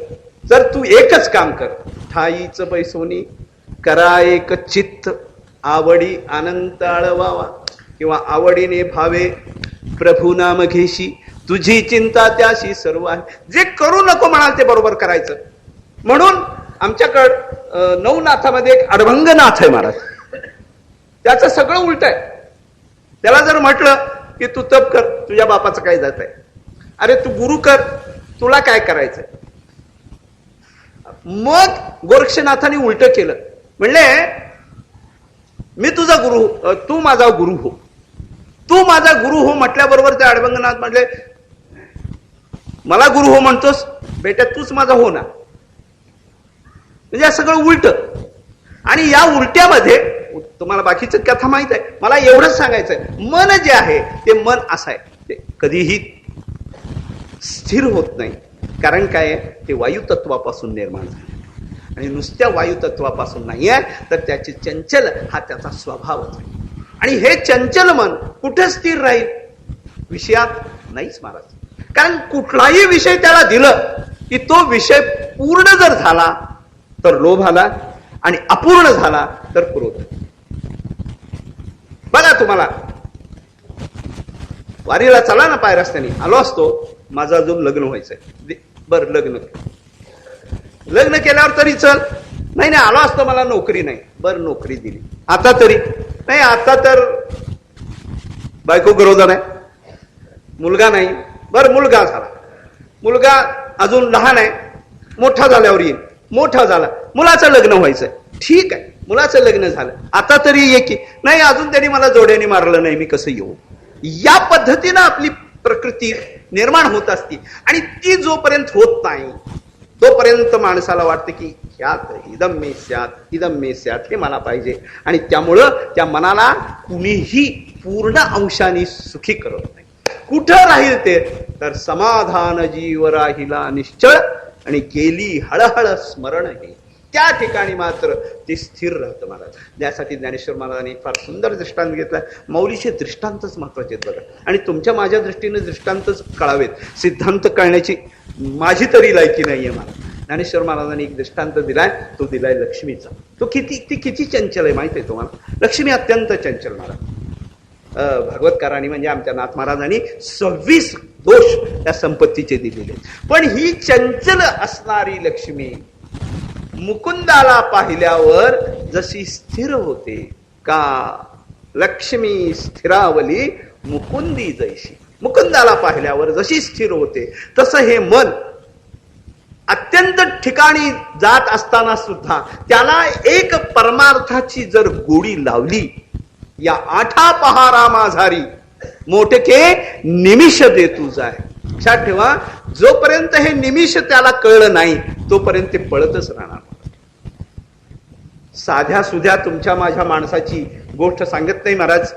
जर तू एकच काम कर, ठाईच पैसोनी करा एक चित्त, आवडी अनंत आळवावा, किंवा आवडीने भावे प्रभू नाम घेशी, तुझी चिंता त्याशी सर्व आहे. जे करू नको म्हणाल ते बरोबर करायचं. म्हणून आमच्याकडं नवनाथामध्ये एक अडभंगनाथ आहे महाराज, त्याचं सगळं उलट आहे. त्याला जर म्हटलं की तू तप कर, तुझ्या बापाचं काय जात आहे, अरे तू गुरु कर, तुला काय करायचंय. मग गोरक्षनाथाने उलट केलं, म्हणले मी तुझा गुरु, तू माझा गुरु हो. तू माझा गुरु हो म्हटल्याबरोबर ते अडभंगनाथ म्हटले, मला गुरु हो म्हणतोस बेटा, तूच माझा हो ना. म्हणजे सगळं उलट. आणि या उलट्यामध्ये तुम्हाला बाकीची कथा माहित आहे, मला एवढंच सांगायचंय, मन जे आहे ते मन असं आहे, ते कधीही स्थिर होत नाही. कारण काय, ते वायू तत्वापासून निर्माण झाले. आणि नुसत्या वायुतत्वापासून नाही आहे, तर त्याचे चंचल हा त्याचा स्वभावच आहे. आणि हे चंचल मन कुठे स्थिर राहील? विषयात नाहीच महाराज. कारण कुठलाही विषय त्याला दिलं की तो विषय पूर्ण जर झाला तर लोभ आला आणि अपूर्ण झाला तर क्रोध. बघा, तुम्हाला वारीला चला ना, पाय रस्त्याने आलो असतो, माझं अजून लग्न व्हायचंय, बर लग्न केल्यावर तरी चल, नाही आलो असतो, मला नोकरी नाही, बर नोकरी दिली, आता तरी नाही, आता तर बायको गरोदर आहे, मुलगा नाही, बर मुलगा झाला, मुलगा अजून लहान आहे, मोठा झाल्यावर येईल, मोठा झाला, मुलाचं लग्न व्हायचंय, ठीक आहे, मुलाचं लग्न झालं, आता तरी ये की, नाही अजून त्यांनी मला जोड्याने मारलं नाही, मी कसं येऊ? या पद्धतीनं आपली प्रकृती निर्माण होत असते. आणि ती जोपर्यंत होत नाही तोपर्यंत माणसाला वाटतं की ह्यात इदम मे स्यात हे मला पाहिजे. आणि त्यामुळं त्या मनाला कुणीही पूर्ण अंशाने सुखी करत नाही. कुठं राहील ते तर समाधान जीव राहिला निश्चळ आणि गेली हळहळ स्मरण हे, त्या ठिकाणी मात्र ते स्थिर राहतं महाराज. त्यासाठी ज्ञानेश्वर महाराजांनी फार सुंदर दृष्टांत घेतला. माऊलीचे दृष्टांतच महत्वाचे आहेत बघा. आणि तुमच्या माझ्या दृष्टीने दृष्टांतच कळावेत, सिद्धांत कळण्याची माझी तरी लायकी नाहीये मला. ज्ञानेश्वर महाराजांनी एक दृष्टांत दिलाय, तो दिलाय लक्ष्मीचा. तो किती चंचल आहे माहिती आहे तुम्हाला? लक्ष्मी अत्यंत चंचल महाराज. भागवतकारांनी म्हणजे आमच्या नाथ महाराजांनी 26 दोष त्या संपत्तीचे दिलेले. पण ही चंचल असणारी लक्ष्मी मुकुंदाला पाहिल्यावर जशी स्थिर होते, का लक्ष्मी स्थिरावली मुकुंदी जैशी, मुकुंदाला पाहिल्यावर जशी स्थिर होते तसं हे मन अत्यंत ठिकाणी जात असताना सुद्धा त्याला एक परमार्थाची जर गोडी लावली, या आठा पहारा माझारी मोठके निमिष दे तू जाय. लक्षात ठेवा, जोपर्यंत हे निमिष त्याला कळलं नाही तोपर्यंत ते पळतच राहणार. साध्या सुध्या तुमच्या माझ्या माणसाची गोष्ट सांगत नाही महाराज,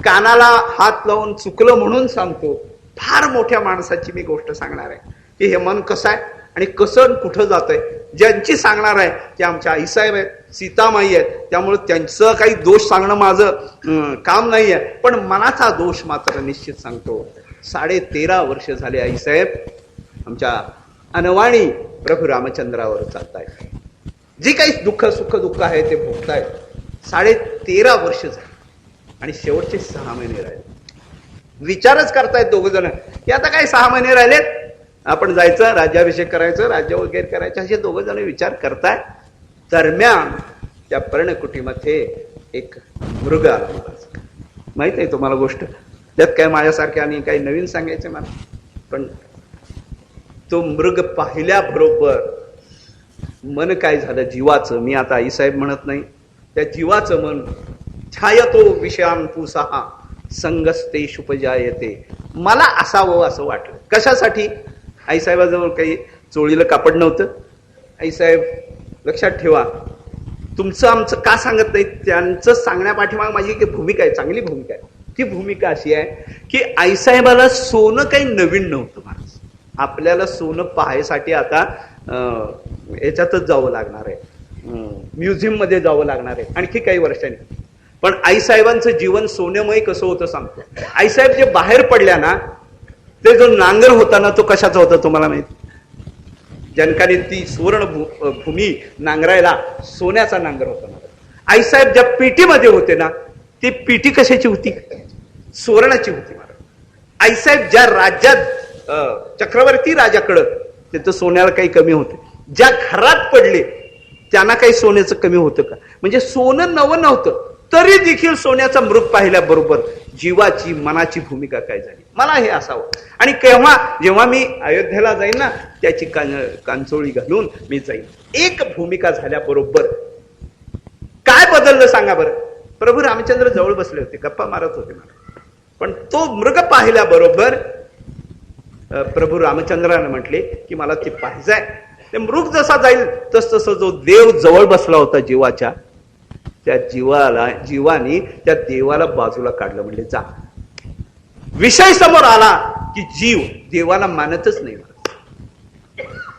कानाला हात लावून चुकलं म्हणून सांगतो. फार मोठ्या माणसाची मी गोष्ट सांगणार आहे की हे मन कसं आहे आणि कसं कुठं जात आहे. ज्यांची सांगणार आहे ते आमच्या आईसाहेब आहेत, सीतामाई आहेत, त्यामुळे त्यांचं काही दोष सांगणं माझं काम नाही आहे. पण मनाचा दोष मात्र निश्चित सांगतो. 13.5 वर्ष झाले आईसाहेब आमच्या अनवाणी प्रभू रामचंद्रावर चालतायत. जे काही सुख दुःख आहे ते भोगतायत. 13.5 वर्ष झाले आणि शेवटचे 6 महिने राहिले. विचारच करतायत दोघ जण की आता काय 6 महिने राहिलेत, आपण जायचं, राज्याभिषेक करायचं, राज्य वगैरे करायचं, असे दोघ जण विचार करताय. दरम्यान त्या पर्णकुटीमध्ये एक मृग आला. माहित आहे तुम्हाला गोष्ट, त्यात काय माझ्यासारख्या आणि काही नवीन सांगायचं मला. पण तो मृग पाहिल्याबरोबर मन काय झालं जीवाचं, मी आता आईसाहेब म्हणत नाही, त्या जीवाचं मन छायतो विषयान पुसहा संगस्तेषु उपजायते, मला असावं असं वाटलं. कशासाठी? आईसाहेबाजवळ काही चोळीला कापड नव्हतं. आईसाहेब लक्षात ठेवा, तुमचं आमचं का सांगत नाही, त्यांचं सांगण्यापाठीमाग माझी एक भूमिका आहे, चांगली भूमिका आहे. ती भूमिका अशी आहे की आईसाहेबाला सोनं काही नवीन नव्हतं महाराज. आपल्याला सोनं पाहायसाठी आता याच्यातच जावं लागणार आहे, म्युझियम मध्ये जावं लागणार आहे आणखी काही वर्षांनी. पण आईसाहेबांचं जीवन सोन्यमय कसं होतं सांगतो. आईसाहेब जे बाहेर पडल्या ना, ते जो नांगर होता ना तो कशाचा होता तुम्हाला माहिती? जनकाने ती सुवर्ण भूमी नांगरायला सोन्याचा नांगर होता. आईसाहेब ज्या पेटीमध्ये होते ना, ती पेटी कशाची होती? सुवर्णाची होती महाराज. आईसाहेब ज्या राज्यात चक्रवर्ती राजाकडं, तिथं सोन्याला काही कमी होते. ज्या घरात पडले त्यांना काही सोन्याचं कमी होतं का? म्हणजे सोनं नवं नव्हतं तरी देखील सोन्याचा मृग पाहिल्याबरोबर जीवाची मनाची भूमिका काय झाली, मला हे असावं. आणि जेव्हा मी अयोध्येला जाईन ना, त्याची कांचोळी घालून मी जाईन. एक भूमिका झाल्याबरोबर काय बदललं सांगा बरं? प्रभू रामचंद्र जवळ बसले होते, गप्पा मारत होते मला. पण तो मृग पाहिल्याबरोबर प्रभू रामचंद्राने म्हटले की मला ते पाहिजे. ते मृग जसा जाईल तसं जो देव जवळ बसला होता जीवाच्या, त्या जीवानी त्या देवाला बाजूला काढलं. म्हणजे जा, विषय समोर आला की जीव देवाला मानतच नाही.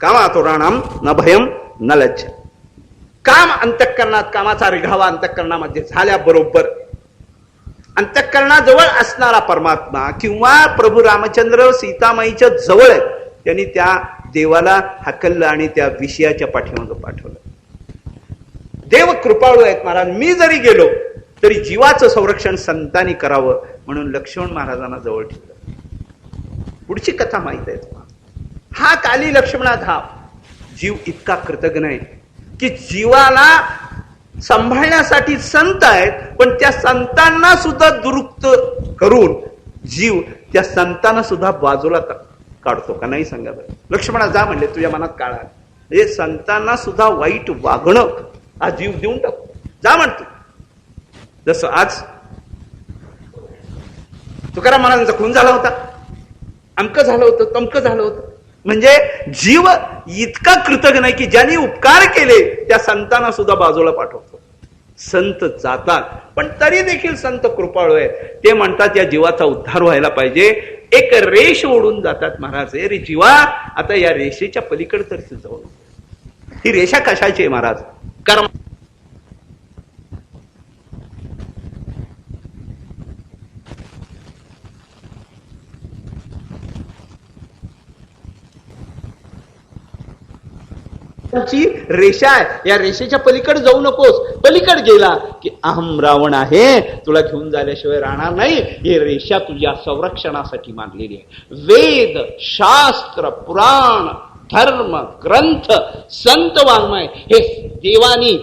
कामातुराणाम न भयम न लज्जा. काम अंतःकरणात, कामाचा रिघावा अंतःकरणामध्ये झाल्याबरोबर अंतःकरणाजवळ असणारा परमात्मा किंवा प्रभू रामचंद्र सीतामाईच्या जवळ आहेत, त्यांनी त्या देवाला हाकललं आणि त्या विषयाच्या पाठीमागं पाठवलं. देव कृपाळू आहेत महाराज. मी जरी गेलो तरी जीवाचं संरक्षण संतांनी करावं म्हणून लक्ष्मण महाराजांना जवळ ठेवलं. पुढची कथा माहित आहे तुम्हाला. हा काली लक्ष्मणा धाव. जीव इतका कृतज्ञ आहे की जीवाला सांभाळण्यासाठी संत आहेत, पण त्या संतांना सुद्धा दुरुक्त करून जीव त्या संतांना सुद्धा बाजूला काढतो का नाही सांगा बरं. लक्ष्मणा जा म्हणले, तुझ्या मनात काळा म्हणजे संतांना सुद्धा वाईट वागणं हा जीव देऊन टाकतो. जा म्हणतो. जसं आज तुकाराम महाराजांचा खून झाला होता, अमकं झालं होतं, तमकं झालं होतं. म्हणजे जीव इतका कृतज्ञ नाही की ज्यांनी उपकार केले त्या संतांना सुद्धा बाजूला पाठवतो. संत जातात पण तरी देखील संत कृपाळू आहेत. ते म्हणतात या जीवाचा उद्धार व्हायला पाहिजे. एक रेष ओढून जातात महाराज. रे जीवा, आता या रेषेच्या पलीकडे तर जाऊ. ही रेषा कशाची आहे महाराज? कर्म. रेषा आहे. या रेषेच्या पलीकडे जाऊ नकोस. पलीकडे गेला की अहम रावण आहे, तुला घेऊन झाल्याशिवाय राहणार नाही. ही रेषा तुझ्या संरक्षणासाठी मानलेली आहे. वेद, शास्त्र, पुराण, धर्म, ग्रंथ, संत वाङ्मय हे देवानी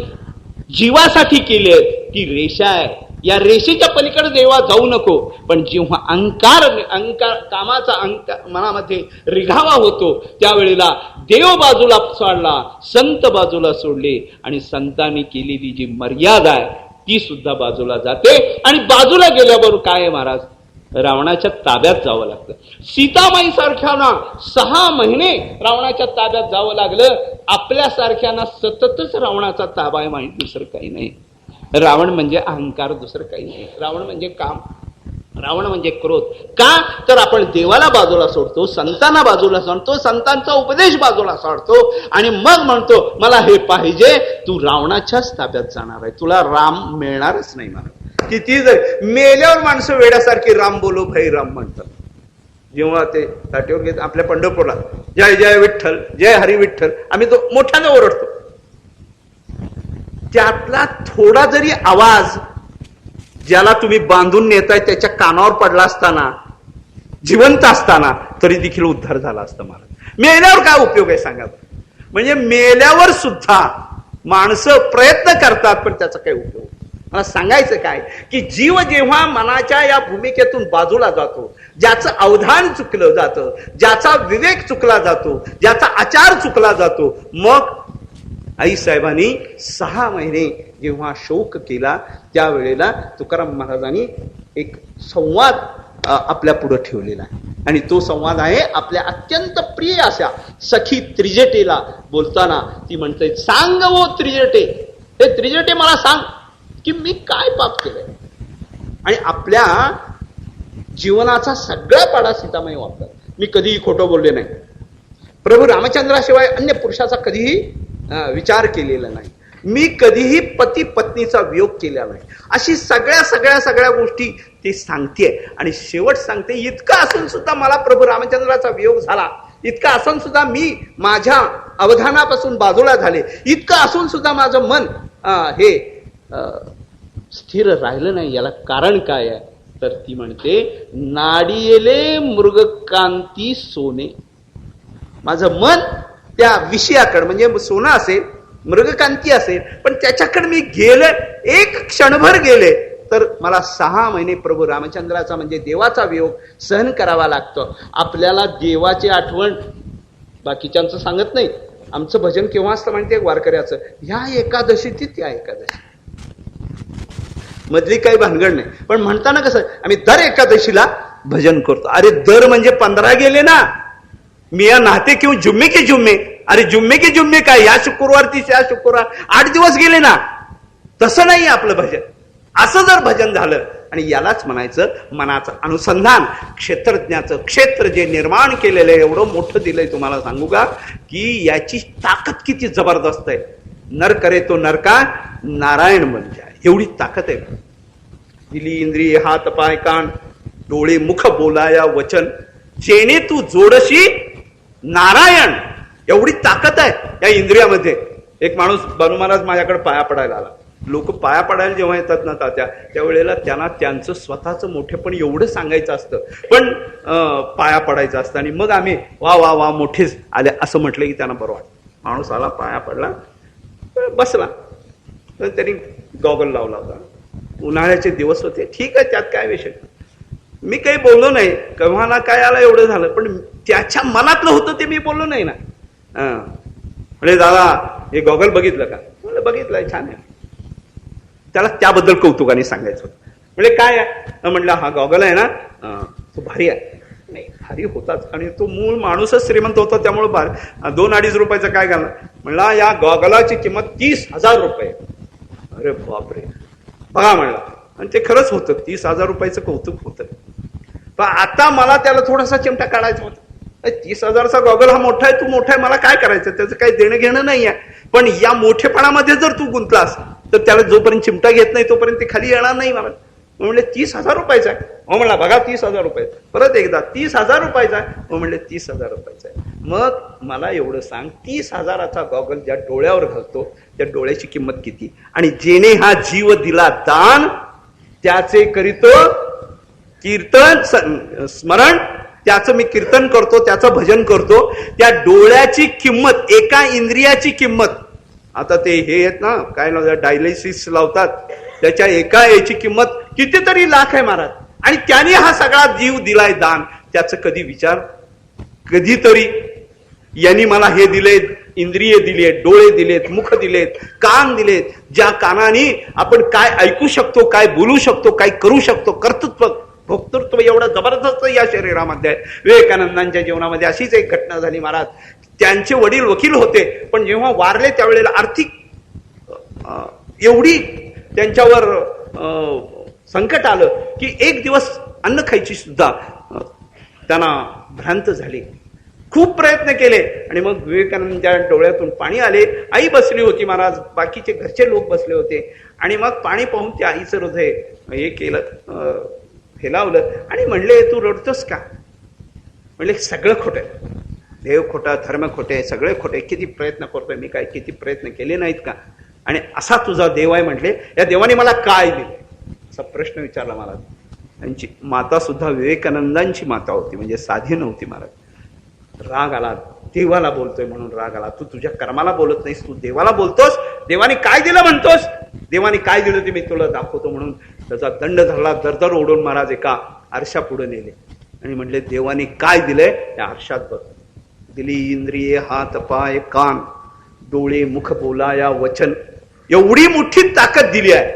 जीवासाठी केले. ती रेषा आहे. या रेषेच्या पलीकडे देवा जाऊ नको. पण जेव्हा अहंकार कामाचा मनामध्ये रिघावा होतो त्यावेळेला देव बाजूला सोडला, संत बाजूला सोडले आणि संतांनी केलेली जी मर्यादा आहे ती सुद्धा बाजूला जाते. आणि बाजूला गेल्याबरोबर काय आहे महाराज? रावणाच्या ताब्यात जावं लागतं. सीतामाई सारख्यांना 6 महिने रावणाच्या ताब्यात जावं लागलं. आपल्यासारख्यांना सततच रावणाचा ताबा आहे माहिती, दुसरं काही नाही. रावण म्हणजे अहंकार, दुसरं काही नाही. रावण म्हणजे काम, रावण म्हणजे क्रोध. का तर आपण देवाला बाजूला सोडतो, संतांना बाजूला सोडतो, संतांचा उपदेश बाजूला सोडतो आणि मग म्हणतो मला हे पाहिजे. तू रावणाच्याच ताब्यात जाणार आहे, तुला राम मिळणारच नाही. मला किती जर मेल्यावर माणसं वेड्यासारखी राम बोलो भाई राम म्हणतात. जेव्हा ते ताटीवर घेत आपल्या पंढरपूरला जय जय विठ्ठल, जय हरी विठ्ठल, आम्ही तो मोठ्याने ओरडतो. त्यातला थोडा जरी आवाज ज्याला तुम्ही बांधून नेताय त्याच्या कानावर पडला असताना, जिवंत असताना, तरी देखील उद्धार झाला असता. महाराज मेल्यावर काय उपयोग आहे सांगा. म्हणजे मेल्यावर सुद्धा माणसं प्रयत्न करतात पण त्याचा काय उपयोग. मला सांगायचं काय की जीव जेव्हा मनाच्या या भूमिकेतून बाजूला जातो, ज्याचं अवधान चुकलं जातं, ज्याचा विवेक चुकला जातो, ज्याचा आचार चुकला जातो, मग आई साहेबांनी 6 महिने जेव्हा शोक केला त्यावेळेला तुकाराम महाराजांनी एक संवाद आपल्या पुढे ठेवलेला आहे. आणि तो संवाद आहे आपल्या अत्यंत प्रिय अशा सखी त्रिजटेला बोलताना. ती म्हणते, सांग वो त्रिजटे, हे त्रिजटे मला सांग की मी काय पाप केलंय. आणि आपल्या जीवनाचा सगळा पाडा सीतामाई वापरतात. मी कधीही खोटं बोलले नाही. प्रभू रामचंद्राशिवाय अन्य पुरुषाचा कधीही विचार केलेला नाही. मी कधीही पती पत्नीचा वियोग केला नाही. अशी सगळ्या गोष्टी ती सांगते. आणि शेवट सांगते, इतकं असून सुद्धा मला प्रभू रामचंद्राचा वियोग झाला, इतकं असून सुद्धा मी माझ्या अवधानापासून बाजूला झाले, इतकं असून सुद्धा माझं मन हे स्थिर राहिलं नाही. याला कारण काय आहे तर ती म्हणते, नाडियेले मृगकांती सोने. माझं मन त्या विषयाकडे, म्हणजे सोनं असेल, मृगकांती असेल, पण त्याच्याकडे मी गेले, एक क्षणभर गेले तर मला 6 महिने प्रभू रामचंद्राचा म्हणजे देवाचा वियोग सहन करावा लागतो. आपल्याला देवाची आठवण बाकीच्यांचं सांगत नाही. आमचं भजन केव्हा असतं माहिती आहे वारकऱ्याचं? ह्या एकादशी ती त्या एकादशी, मधली काही भानगड नाही. पण म्हणताना कसं, आम्ही दर एकादशीला भजन करतो. अरे दर म्हणजे 15 गेले ना, मिया नहाते क्यों जुम्मे के जुम्मे. अरे जुम्मे के जुम्मे काय, या शुक्रवार ती या शुक्रवार 8 दिवस गेले ना. तसं नाही आपलं भजन. असं जर भजन झालं, आणि यालाच म्हणायचं मनाचं अनुसंधान. क्षेत्रज्ञाचं क्षेत्र जे निर्माण केलेलं आहे, एवढं मोठं दिलंय. तुम्हाला सांगू का की याची ताकद किती जबरदस्त आहे. नर करे तो नरका नारायण बन जाय. एवढी ताकद आहे. दिली इंद्रिये हात पाय कान डोळे मुख बोलाया वचन जेणे तू जोडशी नारायण. एवढी ताकद आहे या इंद्रियामध्ये. एक माणूस बानू महाराज माझ्याकडे पाया पडायला आला. लोक पाया पडायला जेव्हा येतात ना तात्या, त्यावेळेला त्यांना त्यांचं स्वतःचं मोठेपण एवढं सांगायचं असतं, पण पाया पडायचं असतं. आणि मग आम्ही वा वा वा मोठेच आले असं म्हटलं की त्यांना बरं वाटतं. माणूस आला, पाया पडला, बसला. तर त्यांनी गॉगल लावला होता. उन्हाळ्याचे दिवस होते. ठीक आहे, त्यात काय विषय. मी काही बोललो नाही. केव्हा काय आला एवढं झालं, पण त्याच्या मनातलं होतं ते मी बोललो नाही ना. म्हणजे दादा हे गॉगल बघितलं का? म्हणलं बघितलंय, छान आहे. त्याला त्याबद्दल कौतुकाने सांगायचं होतं. म्हणजे काय आहे म्हणलं, हा गॉगल आहे ना, तो भारी आहे. नाही भारी होताच, आणि तो मूळ माणूसच श्रीमंत होता, त्यामुळे 2-2.5 रुपयाचं काय घालणार. म्हणला या गॉगलाची किंमत 30,000 रुपये. अरे बापरे, बघा म्हणला. आणि ते खरंच होतं, 30,000 रुपयाचं कौतुक होतं. पण आता मला त्याला थोडासा चिमटा काढायचा होता. 30,000चा गॉगल हा मोठा आहे, तू मोठा आहे, मला काय करायचं, त्याचं काही देणं घेणं नाही आहे. पण या मोठेपणामध्ये जर तू गुंतलास तर त्याला जोपर्यंत चिमटा घेत नाही तोपर्यंत ते खाली येणार नाही. मला म्हणले 30,000 रुपयाचा आहे. हो म्हणला, बघा 30,000 रुपये. परत एकदा 30,000 रुपयाचा आहे. हो म्हणले 30,000 रुपयाचा आहे. मग मला एवढं सांग, 30,000चा गॉगल ज्या डोळ्यावर घालतो त्या डोळ्याची किंमत किती? आणि जेणे हा जीव दिला दान त्याचे करीतो कीर्तन स्मरण. त्याचं मी कीर्तन करतो, त्याचं भजन करतो. त्या डोळ्याची किंमत, एका इंद्रियाची किंमत, आता ते हे आहेत ना काय लावतात, डायलिसिस लावतात, त्याच्या एका याची किंमत कितीतरी लाख आहे महाराज. आणि त्याने हा सगळा जीव दिलाय दान. त्याचं कधी विचार, कधीतरी यांनी मला हे दिले, इंद्रिय दिलेत, डोळे दिलेत, मुख दिलेत, कान दिलेत, ज्या कानाने आपण काय ऐकू शकतो, काय बोलू शकतो, काय करू शकतो, कर्तृत्व भोक्तृत्व एवढं जबरदस्त या शरीरामध्ये आहे. विवेकानंदांच्या जीवनामध्ये अशीच एक घटना झाली महाराज. त्यांचे वडील वकील होते, पण जेव्हा वारले त्यावेळेला आर्थिक एवढी त्यांच्यावर संकट आलं की एक दिवस अन्न खायची सुद्धा त्यांना भ्रांत झाली. खूप प्रयत्न केले आणि मग विवेकानंदांच्या डोळ्यातून पाणी आले. आई बसली होती महाराज, बाकीचे घरचे लोक बसले होते. आणि मग पाणी पाहून त्या आईचं हृदय हे केलं, हेलावलं आणि म्हणले, तू रडतोस का? म्हणले सगळं खोटं आहे, देव खोटा, धर्म खोटे, सगळे खोटे. किती प्रयत्न करतोय मी, काय किती प्रयत्न केले नाहीत का? आणि असा तुझा देव आहे. म्हटले या देवाने मला काय दिले असा प्रश्न विचारला मला. त्यांची माता सुद्धा विवेकानंदांची माता होती, म्हणजे साधी नव्हती महाराज. राग आला, देवाला बोलतोय म्हणून राग आला. तू तुझ्या कर्माला बोलत नाहीस, तू देवाला बोलतोस. देवाने काय दिलं म्हणतोस, देवाने काय दिलं ते मी तुला दाखवतो म्हणून त्याचा दंड धरला. दरदर ओढून महाराज एका आरशा पुढे नेले आणि म्हणले देवाने काय दिलंय त्या आरशात बघ. दिली इंद्रिये हात पाय कान डोळे मुख बोलाया वचन. एवढी मोठी ताकद दिली आहे.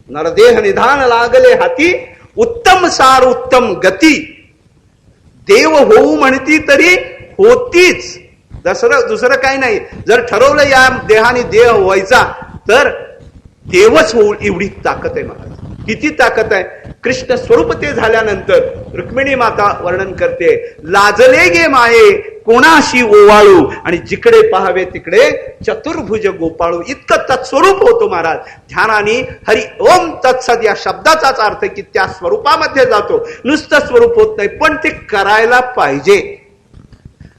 नरदेह निधान लागले हाती उत्तम सार उत्तम गती. देव होऊ म्हणती तरी होतीच, दुसरं काही नाही. जर ठरवलं या देहाने देह व्हायचा तर देवच होऊ, एवढी ताकद आहे महाराज. किती ताकद आहे. कृष्ण स्वरूप ते झाल्यानंतर रुक्मिणी माता वर्णन करते, लाजले गे माये कोणाशी ओवाळू आणि जिकडे पाहावे तिकडे चतुर्भुज गोपाळू. इतकं तत्स्वरूप होतो महाराज. ध्यानाने हरी ओम तत्सद या शब्दाचाच अर्थ की त्या स्वरूपामध्ये जातो. नुसतं स्वरूप होत नाही, पण ते करायला पाहिजे.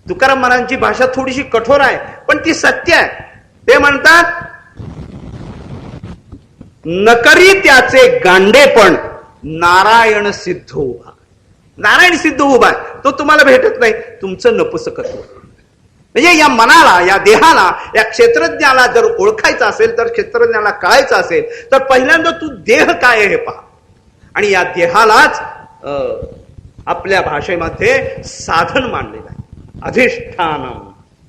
तुकाराम महाराजांची भाषा थोडीशी कठोर आहे, पण ती सत्य आहे. ते म्हणतात नकरी त्याचे गांडेपण नारायण सिद्ध उभा. नारायण सिद्ध उभा तो तुम्हाला भेटत नाही. तुमचं नपुसकत्व म्हणजे या मनाला, या देहाला, या क्षेत्रज्ञाला जर ओळखायचं असेल, तर क्षेत्रज्ञाला कळायचं असेल तर पहिल्यांदा तू देह काय आहे हे पहा. आणि या देहालाच आपल्या भाषेमध्ये साधन मानलेलं आहे. अधिष्ठान,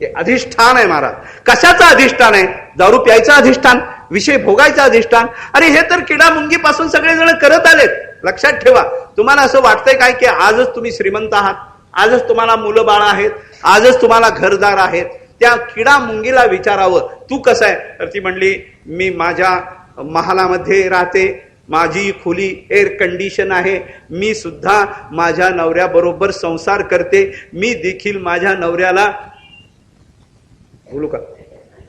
हे अधिष्ठान आहे महाराज. कशाचं अधिष्ठान आहे? दारू प्यायचं अधिष्ठान, विषय भोगायचं अधिष्ठान. अरे हे तर किडा मुंगीपासून सगळेजण करत आलेत. लक्षात ठेवा. तुम्हाला असं वाटतंय काय की आजच तुम्ही श्रीमंत आहात, आजच तुम्हाला मुलं बाळ आहेत, आजच तुम्हाला घरदार आहेत. त्या किडा मुंगीला विचारावं तू कसं आहे, तर ती म्हणली मी माझ्या महालामध्ये राहते, माझी खोली एअर कंडिशन आहे, मी सुद्धा माझ्या नवऱ्याबरोबर संसार करते, मी देखील माझ्या नवऱ्याला बोलू का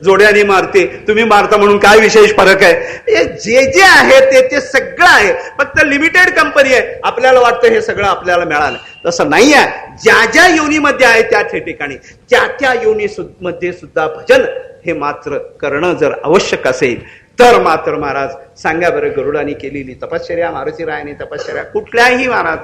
जोड्याने मारते, तुम्ही मारता म्हणून काय विशेष फरक आहे? जे जे आहे ते सगळं आहे, फक्त लिमिटेड कंपनी आहे. आपल्याला वाटतं हे सगळं आपल्याला मिळालं, तसं नाही आहे. ज्या ज्या योनीमध्ये आहे त्या ठिकाणी त्या योनी मध्ये सुद्धा भजन हे मात्र करणं जर आवश्यक असेल तर मात्र महाराज सांगा बरं, गरुडाने केलेली तपश्चर्या, मारुतीरायाने तपश्चर्या, कुठल्याही महाराज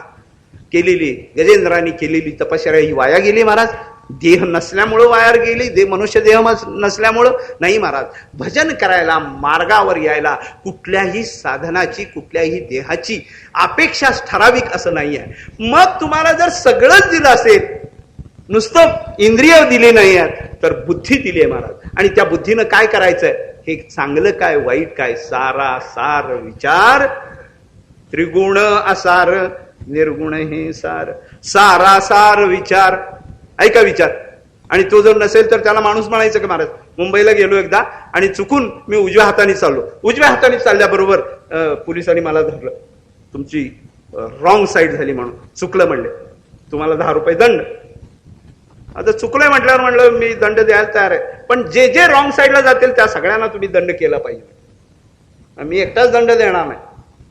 केलेली, गजेंद्रांनी केलेली तपश्चर्या ही वाया गेली महाराज? देह नसल्यामुळं वाया गेली, मनुष्य देह नसल्यामुळं नाही महाराज. भजन करायला, मार्गावर यायला कुठल्याही साधनाची, कुठल्याही देहाची अपेक्षा ठराविक असं नाही आहे. मग तुम्हाला जर सगळंच दिलं असेल, नुसतं इंद्रिय दिली नाही आहेत तर बुद्धी दिली आहे महाराज. आणि त्या बुद्धीनं काय करायचंय? हे चांगलं काय, वाईट काय, सारा सार विचार, त्रिगुण असार, निर्गुण हे सार, सारा सार विचार. ऐका विचार. आणि तो जर नसेल तर त्याला माणूस म्हणायचं का महाराज? मुंबईला गेलो एकदा आणि चुकून मी उजव्या हाताने चाललो, उजव्या हाताने चालल्याबरोबर पोलिसांनी मला धरलं, तुमची रॉंग साईड झाली म्हणून, चुकलं म्हणले, तुम्हाला 10 रुपये दंड. आता चुकलंय म्हटल्यावर म्हणलं मी दंड द्यायला तयार आहे, पण जे जे रॉंग साईडला जातील त्या सगळ्यांना तुम्ही दंड केला पाहिजे, मी एकटाच दंड देणार नाही.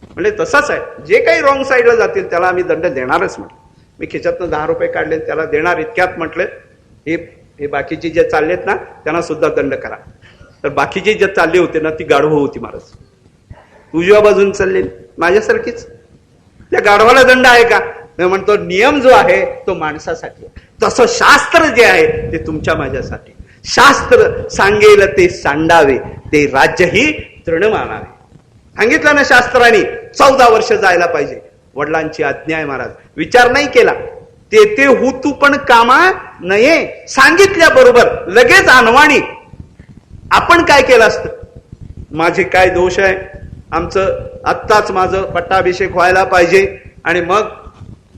म्हणजे तसंच आहे, जे काही रॉंग साईडला जातील त्याला आम्ही दंड देणारच म्हटलं. मी खिशातनं 10 रुपये काढले, त्याला देणार इतक्यात म्हटलं हे बाकीचे जे चाललेत ना त्यांना सुद्धा दंड करा. तर बाकीचे जे चालले होते ना ती गाढवं होती महाराज, उजव्या बाजून चालले, माझ्यासारखीच. त्या गाढवाला दंड आहे का? म्हणतो नियम जो आहे तो माणसासाठी, तसं शास्त्र जे आहे ते तुमच्या माझ्यासाठी. शास्त्र सांगेल ते सांडावे, ते राज्यही तृण मानावे. सांगितलं ना शास्त्राने 14 वर्ष जायला पाहिजे, वडिलांची आज्ञा आहे महाराज. विचार नाही केला, ते हुतू पण कामा नये, सांगितल्याबरोबर लगेच अनवाणी. आपण काय केलं असतं? माझे काय दोष आहे, आमचं आत्ताच माझं पट्टाभिषेक व्हायला पाहिजे आणि मग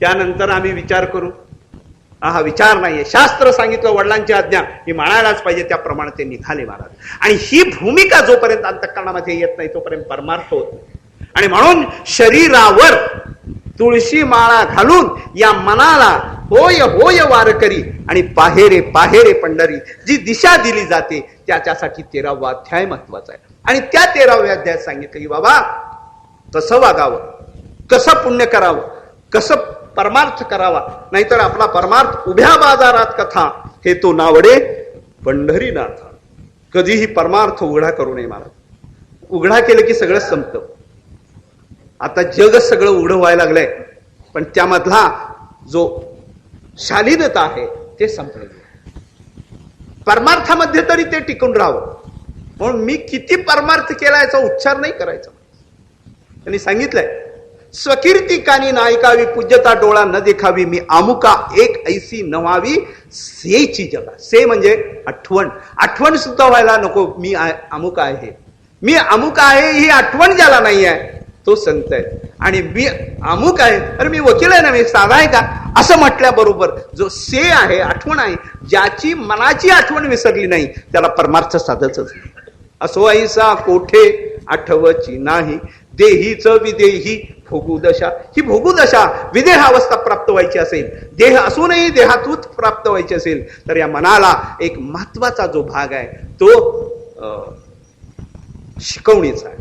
त्यानंतर आम्ही विचार करू. हा विचार नाहीये. शास्त्र सांगितलं, वडिलांची आज्ञा ही मानायलाच पाहिजे, त्याप्रमाणे ते निघाले महाराज. आणि ही भूमिका जोपर्यंत अंतःकरणामध्ये येत नाही तोपर्यंत परमार्थ होत नाही. आणि म्हणून शरीरावर तुळशी माळा घालून या मनाला होय होय वारकरी आणि पाहेरे पाहेरे पंढरी जी दिशा दिली जाते त्याच्यासाठी 13वा अध्याय महत्वाचा आहे. आणि त्या 13व्या अध्यायात सांगितलं की बाबा कसं वागावं, कसं पुण्य करावं, कसं परमार्थ करावा, नाहीतर आपला परमार्थ उभ्या बाजारात कथा हे तो नावडे पंढरीनाथ. कधीही परमार्थ उघडा करू नये महाराज. उघडा केलं की सगळं संपतं. आता जगच सगळं उघडं व्हायला लागलंय, पण त्यामधला जो शालीनता आहे ते संपलं. परमार्थामध्ये तरी ते टिकून राहावं. म्हणून मी किती परमार्थ केला याचा उच्चार नाही करायचा. त्यांनी सांगितलंय, स्वकीर्ती कानी नायकावी, पूज्यता डोळा न देखावी, मी अमुका एक ऐसी नवावी सेची जगा. से म्हणजे आठवण. आठवण सुद्धा व्हायला नको मी अमुक आहे, मी अमुक आहे ही आठवण ज्याला नाही आहे तो संत आहे. आणि मी अमुक आहे, अरे मी वकील आहे ना, मी साधा आहे का, असं म्हटल्याबरोबर जो से आहे, आठवण आहे, ज्याची मनाची आठवण विसरली नाही त्याला परमार्थ साधच नाही. असो ऐसा कोठे आठवची नाही, देहीच विदेही भोगुदशा. ही भोगुदशा विदेहावस्था प्राप्त व्हायची असेल, देह असूनही देहातूच प्राप्त व्हायची असेल तर या मनाला एक महत्वाचा जो भाग आहे तो शिकवणीचा आहे,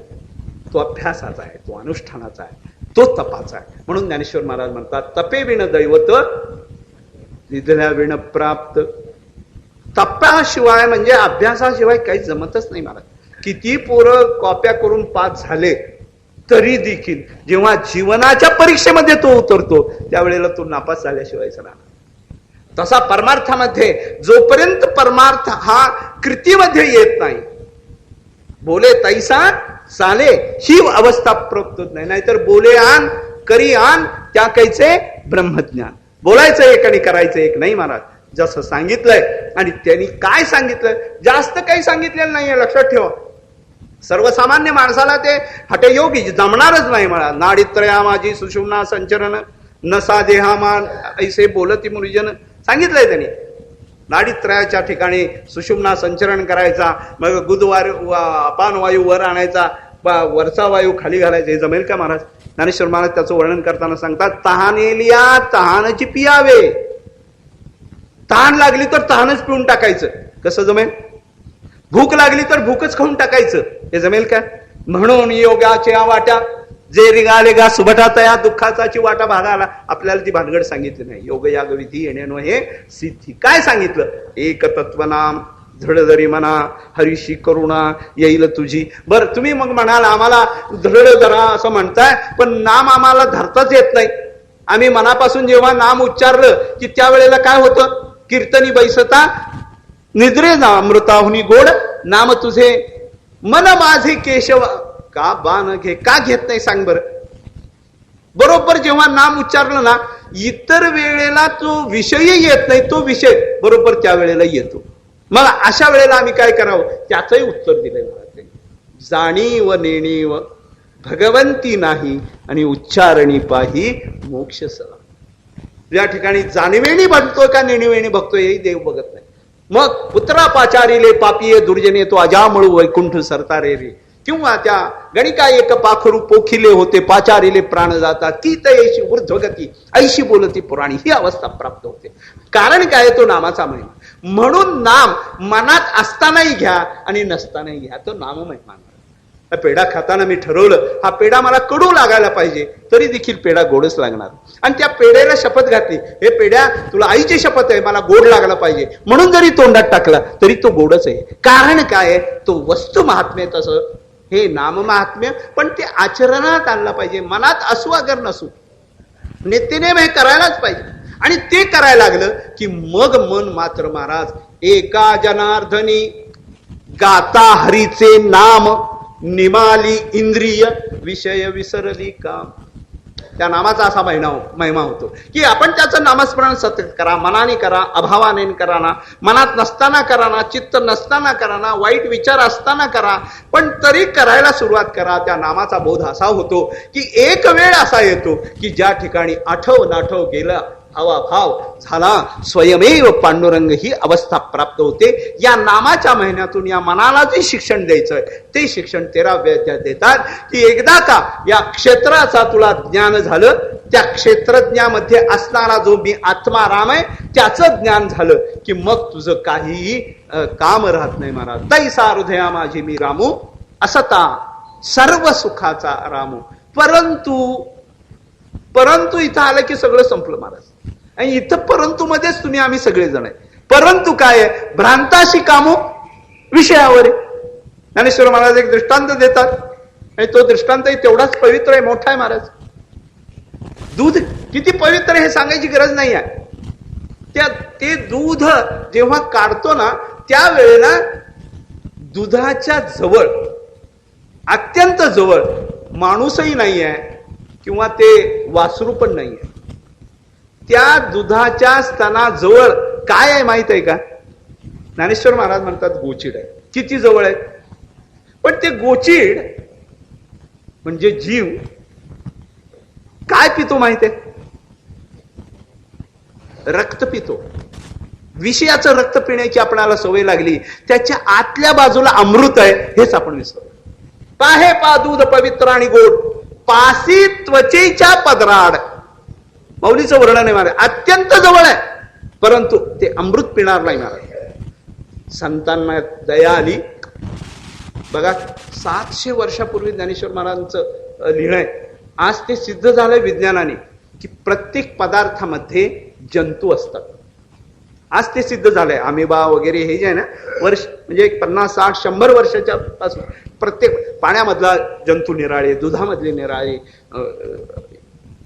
तो अभ्यासाचा आहे, तो अनुष्ठानाचा आहे, तो तपाचा आहे. म्हणून ज्ञानेश्वर महाराज म्हणतात, तपे विण दैवत निधल्या विण प्राप्त. तपाशिवाय म्हणजे अभ्यासाशिवाय काही जमतच नाही महाराज. किती पोरं कॉप्या करून पास झाले तरी देखील जेव्हा जीवनाच्या परीक्षेमध्ये तो उतरतो त्यावेळेला तो नापास झाल्याशिवाय राहणार. तसा परमार्थामध्ये जोपर्यंत परमार्थ हा कृतीमध्ये येत नाही, बोले तैसा साले ही अवस्था प्राप्त होत नाही. नाहीतर बोले आण करी आण त्या कैचे ब्रह्मज्ञान. बोलायचं एक आणि करायचं एक नाही महाराज. जसं सांगितलंय आणि त्यांनी काय सांगितलंय, जास्त काही सांगितलेलं नाहीये, लक्षात ठेवा. सर्वसामान्य माणसाला ते हठयोगी जमणारच नाही मला. नाडीत्रया माझी सुषुम्ना संचरण नसा देहामान ऐसे बोलती मुनिजन सांगितलंय त्यांनी. नाडीत्रयाच्या ठिकाणी सुषुम्ना संचरण करायचा, मग गुदवार अपान वायू वर आणायचा, वरचा वायू खाली घालायचा. हे जमेल का महाराज? ज्ञानेश्वर महाराज त्याचं वर्णन करताना सांगतात, तहानेलिया तहानची पियावे. तहान लागली तर तहानच पिऊन टाकायचं. कसं जमेल? भूक लागली तर भूकच खाऊन टाकायचं, हे जमेल का? म्हणून योगाच्या वाट्या जे रिगाले गा सुभटा तया दुःखाचाची वाटा भागाला. आपल्याला ती भानगड सांगितली नाही. योग याग विधी येणे नो हे सिद्धी. काय सांगितलं? एक तत्वनाम धडधरी म्हणा, हरीशी करुणा येईल तुझी. बर, तुम्ही मग म्हणाल आम्हाला धड धरा असं म्हणताय, पण नाम आम्हाला धरताच येत नाही. आम्ही मनापासून जेव्हा नाम उच्चारलं की त्यावेळेला काय होतं? कीर्तनी बैसता निद्रे ना अमृताहुनी गोड नाम तुझे मन माझे केशव. का बाण घे, का घेत नाही सांग बर? बरोबर जेव्हा नाम उच्चारलं ना, इतर वेळेला तो विषय येत नाही, तो विषय बरोबर त्यावेळेला येतो. मग अशा वेळेला आम्ही काय करावं? त्याचंही उत्तर दिलंय मला. जाणीव नेणीव भगवंती नाही आणि उच्चारणी पाही मोक्ष सला. या ठिकाणी जाणीवेणी बघतोय का नेणीवेणी बघतोय हेही देव बघत नाही. मग पुत्रा पाचारिले पापीय दुर्जने तो अजामळू वैकुंठ सरतारे रे. किंवा त्या गणिका एक पाखरू पोखिले होते पाचारिले प्राण जाता ती तयशी ऊर्ध्वगती ऐशी बोलती पुराणी. ही अवस्था प्राप्त होते. कारण काय? तो नामाचा महिमा. म्हणून नाम मनात असतानाही घ्या आणि नसतानाही घ्या, तो नाम महिमा. पेढा खाताना मी ठरवलं हा पेढा मला कडू लागायला पाहिजे, तरी देखील पेढा गोडच लागणार. आणि त्या पेढ्याला शपथ घातली, हे पेढ्या तुला आईची शपथ आहे, मला गोड लागला पाहिजे, म्हणून जरी तोंडात टाकला तरी तो गोडच आहे. कारण काय? तो वस्तू महात्म्य तसं हे नाम महात्म्य, पण ते आचरणात आणलं पाहिजे. मनात असू अगर नसू नित्यनेम हे करायलाच पाहिजे. आणि ते करायला लागलं की मग मन मात्र महाराज एका जनार्दनी गाता हरीचे नाम निमाली इंद्रिय विषय विसरली काम. त्या नामाचा असा महिमा होतो की आपण त्याचं नामस्मरण सतत करा, मनाने करा, अभावाने करा ना, मनात नसताना करा ना, चित्त नसताना करा ना, वाईट विचार असताना करा, पण तरी करायला सुरुवात करा. त्या नामाचा बोध असा होतो की एक वेळ असा येतो की ज्या ठिकाणी आठव नाठव गेला हवा भाव झाला, स्वयमेव पांडुरंग ही अवस्था प्राप्त होते. या नामाच्या महिन्यातून या मनाला जे शिक्षण द्यायचंय ते शिक्षण 13व्या अध्यायात देतात की एकदा का या क्षेत्राचा तुला ज्ञान झालं, त्या क्षेत्रज्ञामध्ये असणारा जो मी आत्मा राम आहे त्याचं ज्ञान झालं की मग तुझं काहीही काम राहत नाही महाराज. तैसा हृदया माझी मी रामू असता सर्व सुखाचा रामू. परंतु इथं आलं की सगळं संपलं महाराज. आणि इथं परंतु मध्येच तुम्ही आम्ही सगळेजण आहे. परंतु काय आहे? भ्रांताशी कामो विषयावर आहे. ज्ञानेश्वर महाराज एक दृष्टांत देतात आणि तो दृष्टांतही तेवढाच पवित्र आहे, मोठा आहे महाराज. दूध किती पवित्र आहे हे सांगायची गरज नाही आहे. ते दूध जेव्हा काढतो ना त्यावेळेला दुधाच्या जवळ, अत्यंत जवळ माणूसही नाही आहे किंवा ते वासरू पण नाही आहे. त्या दुधाच्या स्तनाजवळ काय आहे माहित आहे का? ज्ञानेश्वर महाराज म्हणतात गोचीड आहे. किती जवळ आहे? पण ते गोचीड म्हणजे जीव काय पितो माहित आहे? रक्त पितो. विषयाचं रक्त पिण्याची आपल्याला सवय लागली, त्याच्या आतल्या बाजूला अमृत आहे हेच आपण विसरलो. पाहे पा दूध पवित्र आणि गोड पासी त्वचेच्या पदराड. माऊलीचं वर्णन आहे महाराज. अत्यंत जवळ आहे परंतु ते अमृत पिणार नाही महाराज. संतांना दया आली बघा. 700 वर्षापूर्वी ज्ञानेश्वर महाराजांचं लिहिणं आहे. आज ते सिद्ध झालंय विज्ञानाने की प्रत्येक पदार्थामध्ये जंतू असतात. आज ते सिद्ध झालंय. अमेबा वगैरे हे जे आहे ना, वर्ष म्हणजे 50, 60, 100 वर्षाच्या पासून प्रत्येक पाण्यामधला जंतू निराळे, दुधामधले निराळे,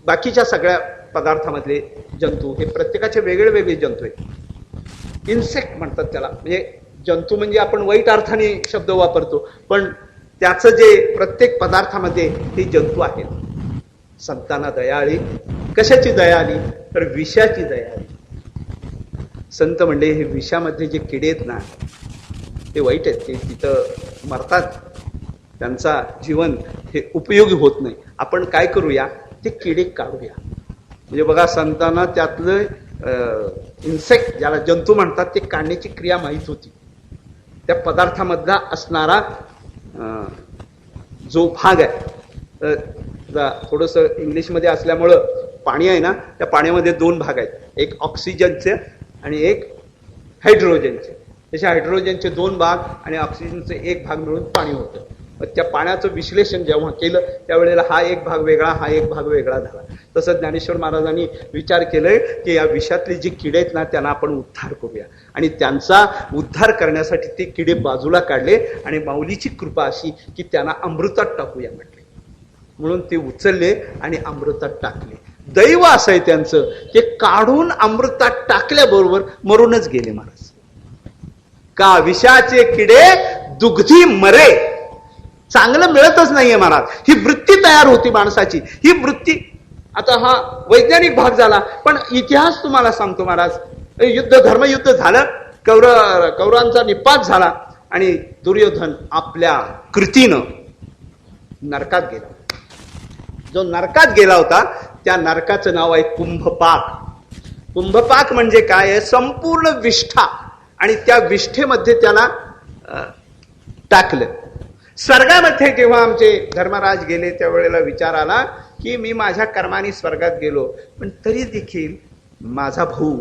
बाकीच्या सगळ्या पदार्थामधले जंतू हे प्रत्येकाचे वेगळे वेगळे जंतू आहेत. इन्सेक्ट म्हणतात त्याला. म्हणजे जंतू म्हणजे आपण वाईट अर्थाने शब्द वापरतो, पण त्याचं जे प्रत्येक पदार्थामध्ये हे जंतू आहेत. संतांना दया आली. कशाची दया आली? तर विषाची दया आली. संत म्हणले हे विषामध्ये जे किडे आहेत ना ते वाईट आहेत, ते तिथं मरतात, त्यांचा जीवन हे उपयोगी होत नाही. आपण काय करूया? ते किडे काढूया. म्हणजे बघा संतांना त्यातलं इन्सेक्ट ज्याला जंतू म्हणतात ते काढण्याची क्रिया माहीत होती. त्या पदार्थामधला असणारा जो भाग आहे, थोडस इंग्लिशमध्ये असल्यामुळं पाणी आहे ना, त्या पाण्यामध्ये 2 भाग आहेत. एक ऑक्सिजनचे आणि एक हायड्रोजनचे. जसे हायड्रोजनचे 2 भाग आणि ऑक्सिजनचे 1 भाग मिळून पाणी होतं. त्या पाण्याचं विश्लेषण जेव्हा केलं त्यावेळेला हा एक भाग वेगळा, हा एक भाग वेगळा झाला. तसं ज्ञानेश्वर महाराजांनी विचार केलाय की या विषातले जे किडे आहेत ना त्यांना आपण उद्धार करूया, आणि त्यांचा उद्धार करण्यासाठी ते किडे बाजूला काढले आणि माऊलीची कृपा अशी की त्यांना अमृतात टाकूया म्हटले. म्हणून ते उचलले आणि अमृतात टाकले. दैव असं आहे त्यांचं, ते काढून अमृतात टाकल्याबरोबर मरूनच गेले महाराज. का विषाचे किडे दुग्धी मरे, चांगलं मिळतच नाहीये महाराज. ही वृत्ती तयार होती माणसाची. ही वृत्ती, आता हा वैज्ञानिक भाग झाला, पण इतिहास तुम्हाला सांगतो महाराज. युद्ध, धर्मयुद्ध झालं, कौरवांचा निपात झाला आणि दुर्योधन आपल्या कृतीनं नरकात गेला. जो नरकात गेला होता त्या नरकाचं नाव आहे कुंभपाक. कुंभपाक म्हणजे काय आहे? संपूर्ण विष्ठा, आणि त्या विष्ठेमध्ये त्याला टाकलं. स्वर्गामध्ये जेव्हा आमचे धर्मराज गेले त्यावेळेला विचार आला की मी माझ्या कर्माने स्वर्गात गेलो, पण तरी देखील माझा भाऊ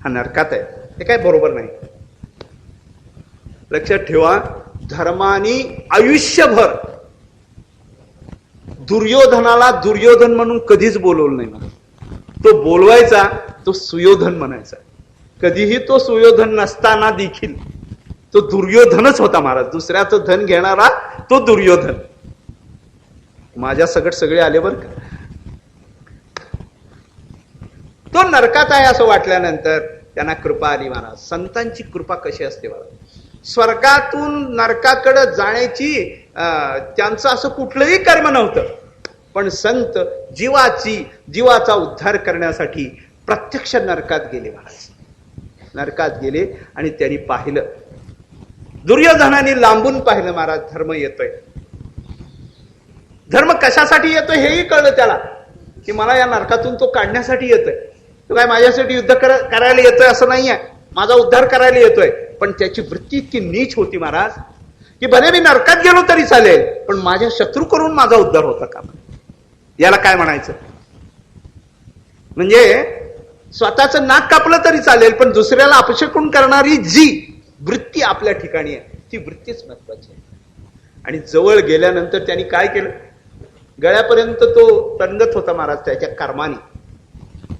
हा नरकात आहे. हे काय बरोबर नाही. लक्षात ठेवा, धर्मानी आयुष्यभर दुर्योधनाला दुर्योधन म्हणून कधीच बोलवलं नाही मला. तो बोलवायचा, तो सुयोधन म्हणायचा. कधीही तो सुयोधन नसताना देखील तो दुर्योधनच होता महाराज. दुसऱ्याचं धन घेणारा तो दुर्योधन. माझ्या सगट सगळे आले बर का. तो नरकात आहे असं वाटल्यानंतर त्यांना कृपा आली महाराज. संतांची कृपा कशी असते महाराज? स्वर्गातून नरकाकडे जाण्याची त्यांचं असं कुठलंही कर्म नव्हतं, पण संत जीवाचा उद्धार करण्यासाठी प्रत्यक्ष नरकात गेले महाराज. नरकात गेले आणि त्यांनी पाहिलं, दुर्योधनाने लांबून पाहिलं महाराज, धर्म येतोय. धर्म कशासाठी येतोय हेही कळलं त्याला, की मला या नरकातून तो काढण्यासाठी येतोय. तो काय माझ्यासाठी युद्ध करायला येतोय असं नाहीये, माझा उद्धार करायला येतोय. पण त्याची वृत्ती इतकी नीच होती महाराज की भले मी नरकात गेलो तरी चालेल, पण माझ्या शत्रू करून माझा उद्धार होता का? याला काय म्हणायचं? म्हणजे स्वतःचं नाक कापलं तरी चालेल, पण दुसऱ्याला अपशकुन करणारी जी वृत्ती आपल्या ठिकाणी आहे ती वृत्तीच महत्वाची आहे. आणि जवळ गेल्यानंतर त्यांनी काय केलं? गळ्यापर्यंत तो तणगत होता महाराज त्याच्या कर्माने,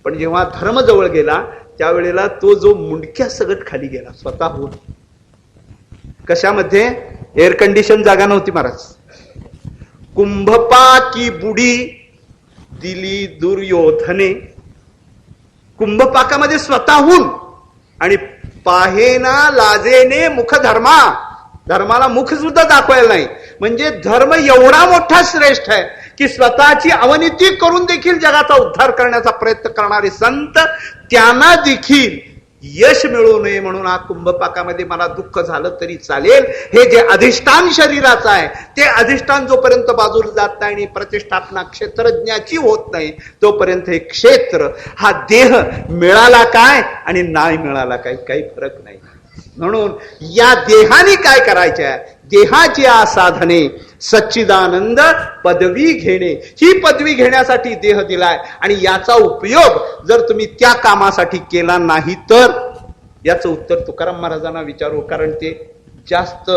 पण जेव्हा धर्म जवळ गेला त्यावेळेला तो जो मुंडक्या सगट खाली गेला स्वतःहून. कशामध्ये? एअर कंडिशन जागा नव्हती महाराज. कुंभपाकी बुडी दिली दुर्योधने. कुंभपाकामध्ये स्वतःहून, आणि पाहेना लाजेने मुख धर्मा. धर्माला मुख सुद्धा दाखवायला नाही. म्हणजे धर्म एवढा मोठा श्रेष्ठ आहे की स्वतःची अवनीती करून देखील जगाचा उद्धार करण्याचा प्रयत्न करणारे संत, त्यांना देखील यश मिळू नये म्हणून हा कुंभपाकामध्ये मला दुःख झालं तरी चालेल, हे जे अधिष्ठान शरीराचं आहे ते अधिष्ठान जोपर्यंत बाजूला जात नाही आणि प्रतिष्ठापना क्षेत्रज्ञाची होत नाही तोपर्यंत हे क्षेत्र, हा देह मिळाला काय आणि नाही मिळाला काय, काही फरक नाही. म्हणून या देहाने काय करायचे आहे? देहाच्या साधने सच्चिदानंद पदवी घेणे. ही पदवी घेण्यासाठी देह दिलाय, आणि याचा उपयोग जर तुम्ही त्या कामासाठी केला नाही तर याचं उत्तर तुकाराम महाराजांना विचारू, कारण ते जास्त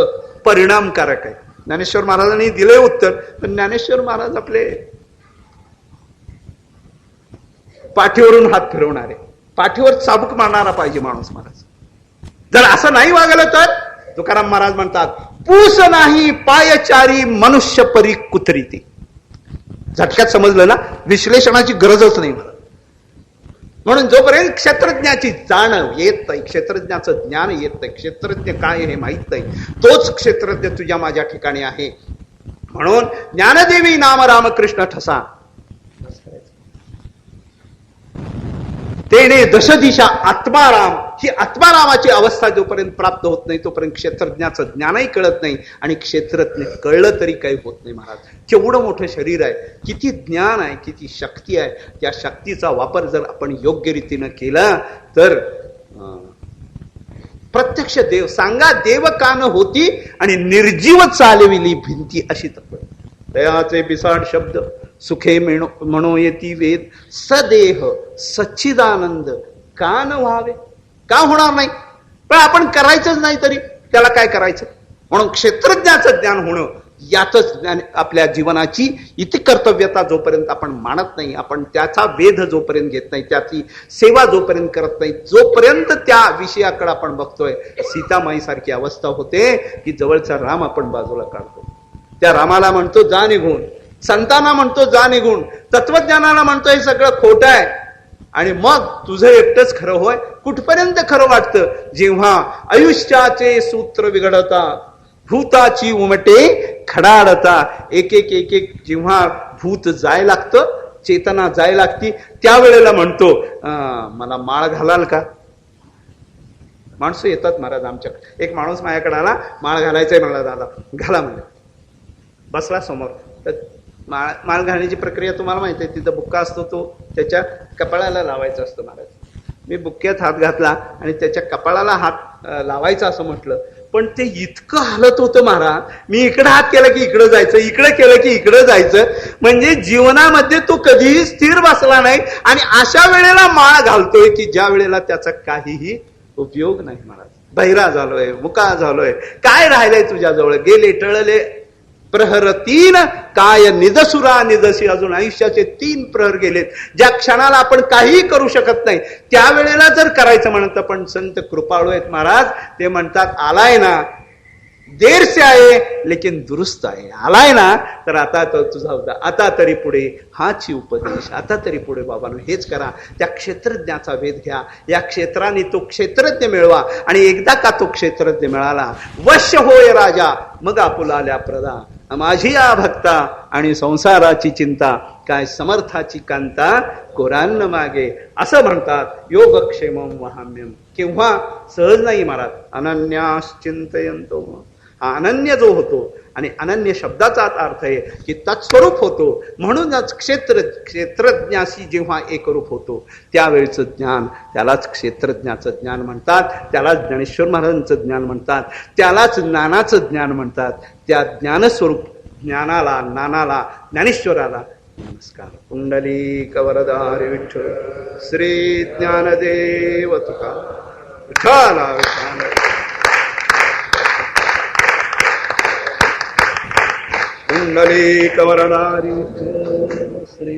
परिणामकारक आहे. ज्ञानेश्वर महाराजांनी दिले उत्तर, पण ज्ञानेश्वर महाराज आपले पाठीवरून हात फिरवणारे, पाठीवर चाबूक मारणारा पाहिजे माणूस महाराज. जर असं नाही वागलं तर तुकाराम महाराज म्हणतात, पूस नाही पायचारी मनुष्य परी कुतरी. ती झटक्यात समजलं ना, विश्लेषणाची गरजच नाही मला. म्हणून जोपर्यंत क्षेत्रज्ञाची जाणीव येत नाही, क्षेत्रज्ञाचं ज्ञान येत नाही, क्षेत्रज्ञ काय हे माहित नाही, तोच क्षेत्रज्ञ तुझ्या माझ्या ठिकाणी आहे. म्हणून ज्ञानदेवी नाम रामकृष्ण ठसा तेने दशदिशा आत्माराम. ही आत्मारामाची अवस्था जोपर्यंत प्राप्त होत नाही तोपर्यंत क्षेत्रज्ञाचं ज्ञानही कळत नाही, आणि क्षेत्रज्ञ कळलं तरी काही होत नाही महाराज. केवढं मोठं शरीर आहे, किती ज्ञान आहे, किती शक्ती आहे. त्या शक्तीचा वापर जर आपण योग्य रीतीनं केला तर प्रत्यक्ष देव सांगा, देव कान होती आणि निर्जीव चालविली भिंती, अशी तत्व. दयाचे बिसाड शब्द सुखे म्हणो येती वेद, सदेह सच्चिदानंद कान व्हावे. का होणार नाही? पण आपण करायचंच नाही तरी त्याला काय करायचं. म्हणून क्षेत्रज्ञाचं ज्ञान होणं यातच ज्ञान आपल्या जीवनाची इति कर्तव्यता जोपर्यंत आपण मानत नाही, आपण त्याचा वेध जोपर्यंत घेत नाही, त्याची सेवा जोपर्यंत करत नाही, जोपर्यंत त्या विषयाकडे आपण बघतोय, सीतामाई सारखी अवस्था होते की जवळचा राम आपण बाजूला काढतो. त्या रामाला म्हणतो जा निघून, संतांना म्हणतो जा निघून, तत्वज्ञानाला म्हणतो हे सगळं खोटं आहे आणि मग तुझं एकटंच खरं होय. कुठपर्यंत खरं वाटतं, जेव्हा आयुष्याचे सूत्र बिघडता, भूताची उमटे खडाडता, एक एक एक एक जेव्हा भूत जाय लागतं, चेतना जाय लागती, त्यावेळेला म्हणतो मला माळ घालाल का. माणसं येतात महाराज आमच्याकडे. एक माणूस माझ्याकडे आला, माळ घालायचंय मला, दादा घाला म्हणजे. बसला समोर. तर माळ घालण्याची प्रक्रिया तुम्हाला माहिती आहे, तिथं बुक्का असतो, तो त्याच्या कपाळाला लावायचा असतो महाराज. मी बुक्क्यात हात घातला आणि त्याच्या कपाळाला हात लावायचा असं म्हटलं, पण ते इतकं हालत होतं महाराज, मी इकडे हात केला की इकडं जायचं, इकडे केलं की इकडं जायचं, म्हणजे जीवनामध्ये तो कधीही स्थिर बसला नाही. आणि अशा वेळेला माळ घालतोय की ज्या वेळेला त्याचा काहीही उपयोग नाही महाराज. बहिरा झालोय, मुका झालोय, काय राहिलंय तुझ्याजवळ, गेले टळले प्रहर तीन, काय निजसुरा निजसी. अजून आयुष्याचे 3 प्रहर गेलेत, ज्या क्षणाला आपण काहीही करू शकत नाही, त्यावेळेला जर करायचं म्हणतं. पण संत कृपाळू आहेत महाराज, ते म्हणतात आलाय ना, देर से आहे लेकिन दुरुस्त आहे. आलाय ना तर आता तर तुझा होता, आता तरी पुढे हाची उपदेश, आता तरी पुढे बाबांनो हेच करा. त्या क्षेत्रज्ञाचा वेध घ्या, या क्षेत्राने तो क्षेत्रज्ञ मिळवा. आणि एकदा का तो क्षेत्रज्ञ मिळाला, वश्य होय राजा, मग आपुला आल्या प्रदा, माझी या भक्ता आणि संसाराची चिंता, काय समर्थाची कांता कोरान्न मागे, असं म्हणतात. योगक्षेमम वहाम्यम. केव्हा सहज नाही महाराज, अनन्याश्चिंतयंतो. हा अनन्य जो होतो, आणि अनन्य शब्दाचा अर्थ आहे की तत्स्वरूप होतो. म्हणूनच क्षेत्रज्ञाशी जेव्हा एकरूप होतो त्यावेळेचं ज्ञान, त्यालाच क्षेत्रज्ञाचं ज्ञान म्हणतात, त्यालाच ज्ञानेश्वर महाराजांचं ज्ञान म्हणतात, त्यालाच ज्ञानाचं ज्ञान म्हणतात. त्या ज्ञानस्वरूप ज्ञानाला, ज्ञानाला, ज्ञानेश्वराला नमस्कार. कुंडलीक वरदारी विठ्ठल श्री ज्ञानदेव तुका विठ्ठला विठ्ठल. कुंडलीक वरदारी श्री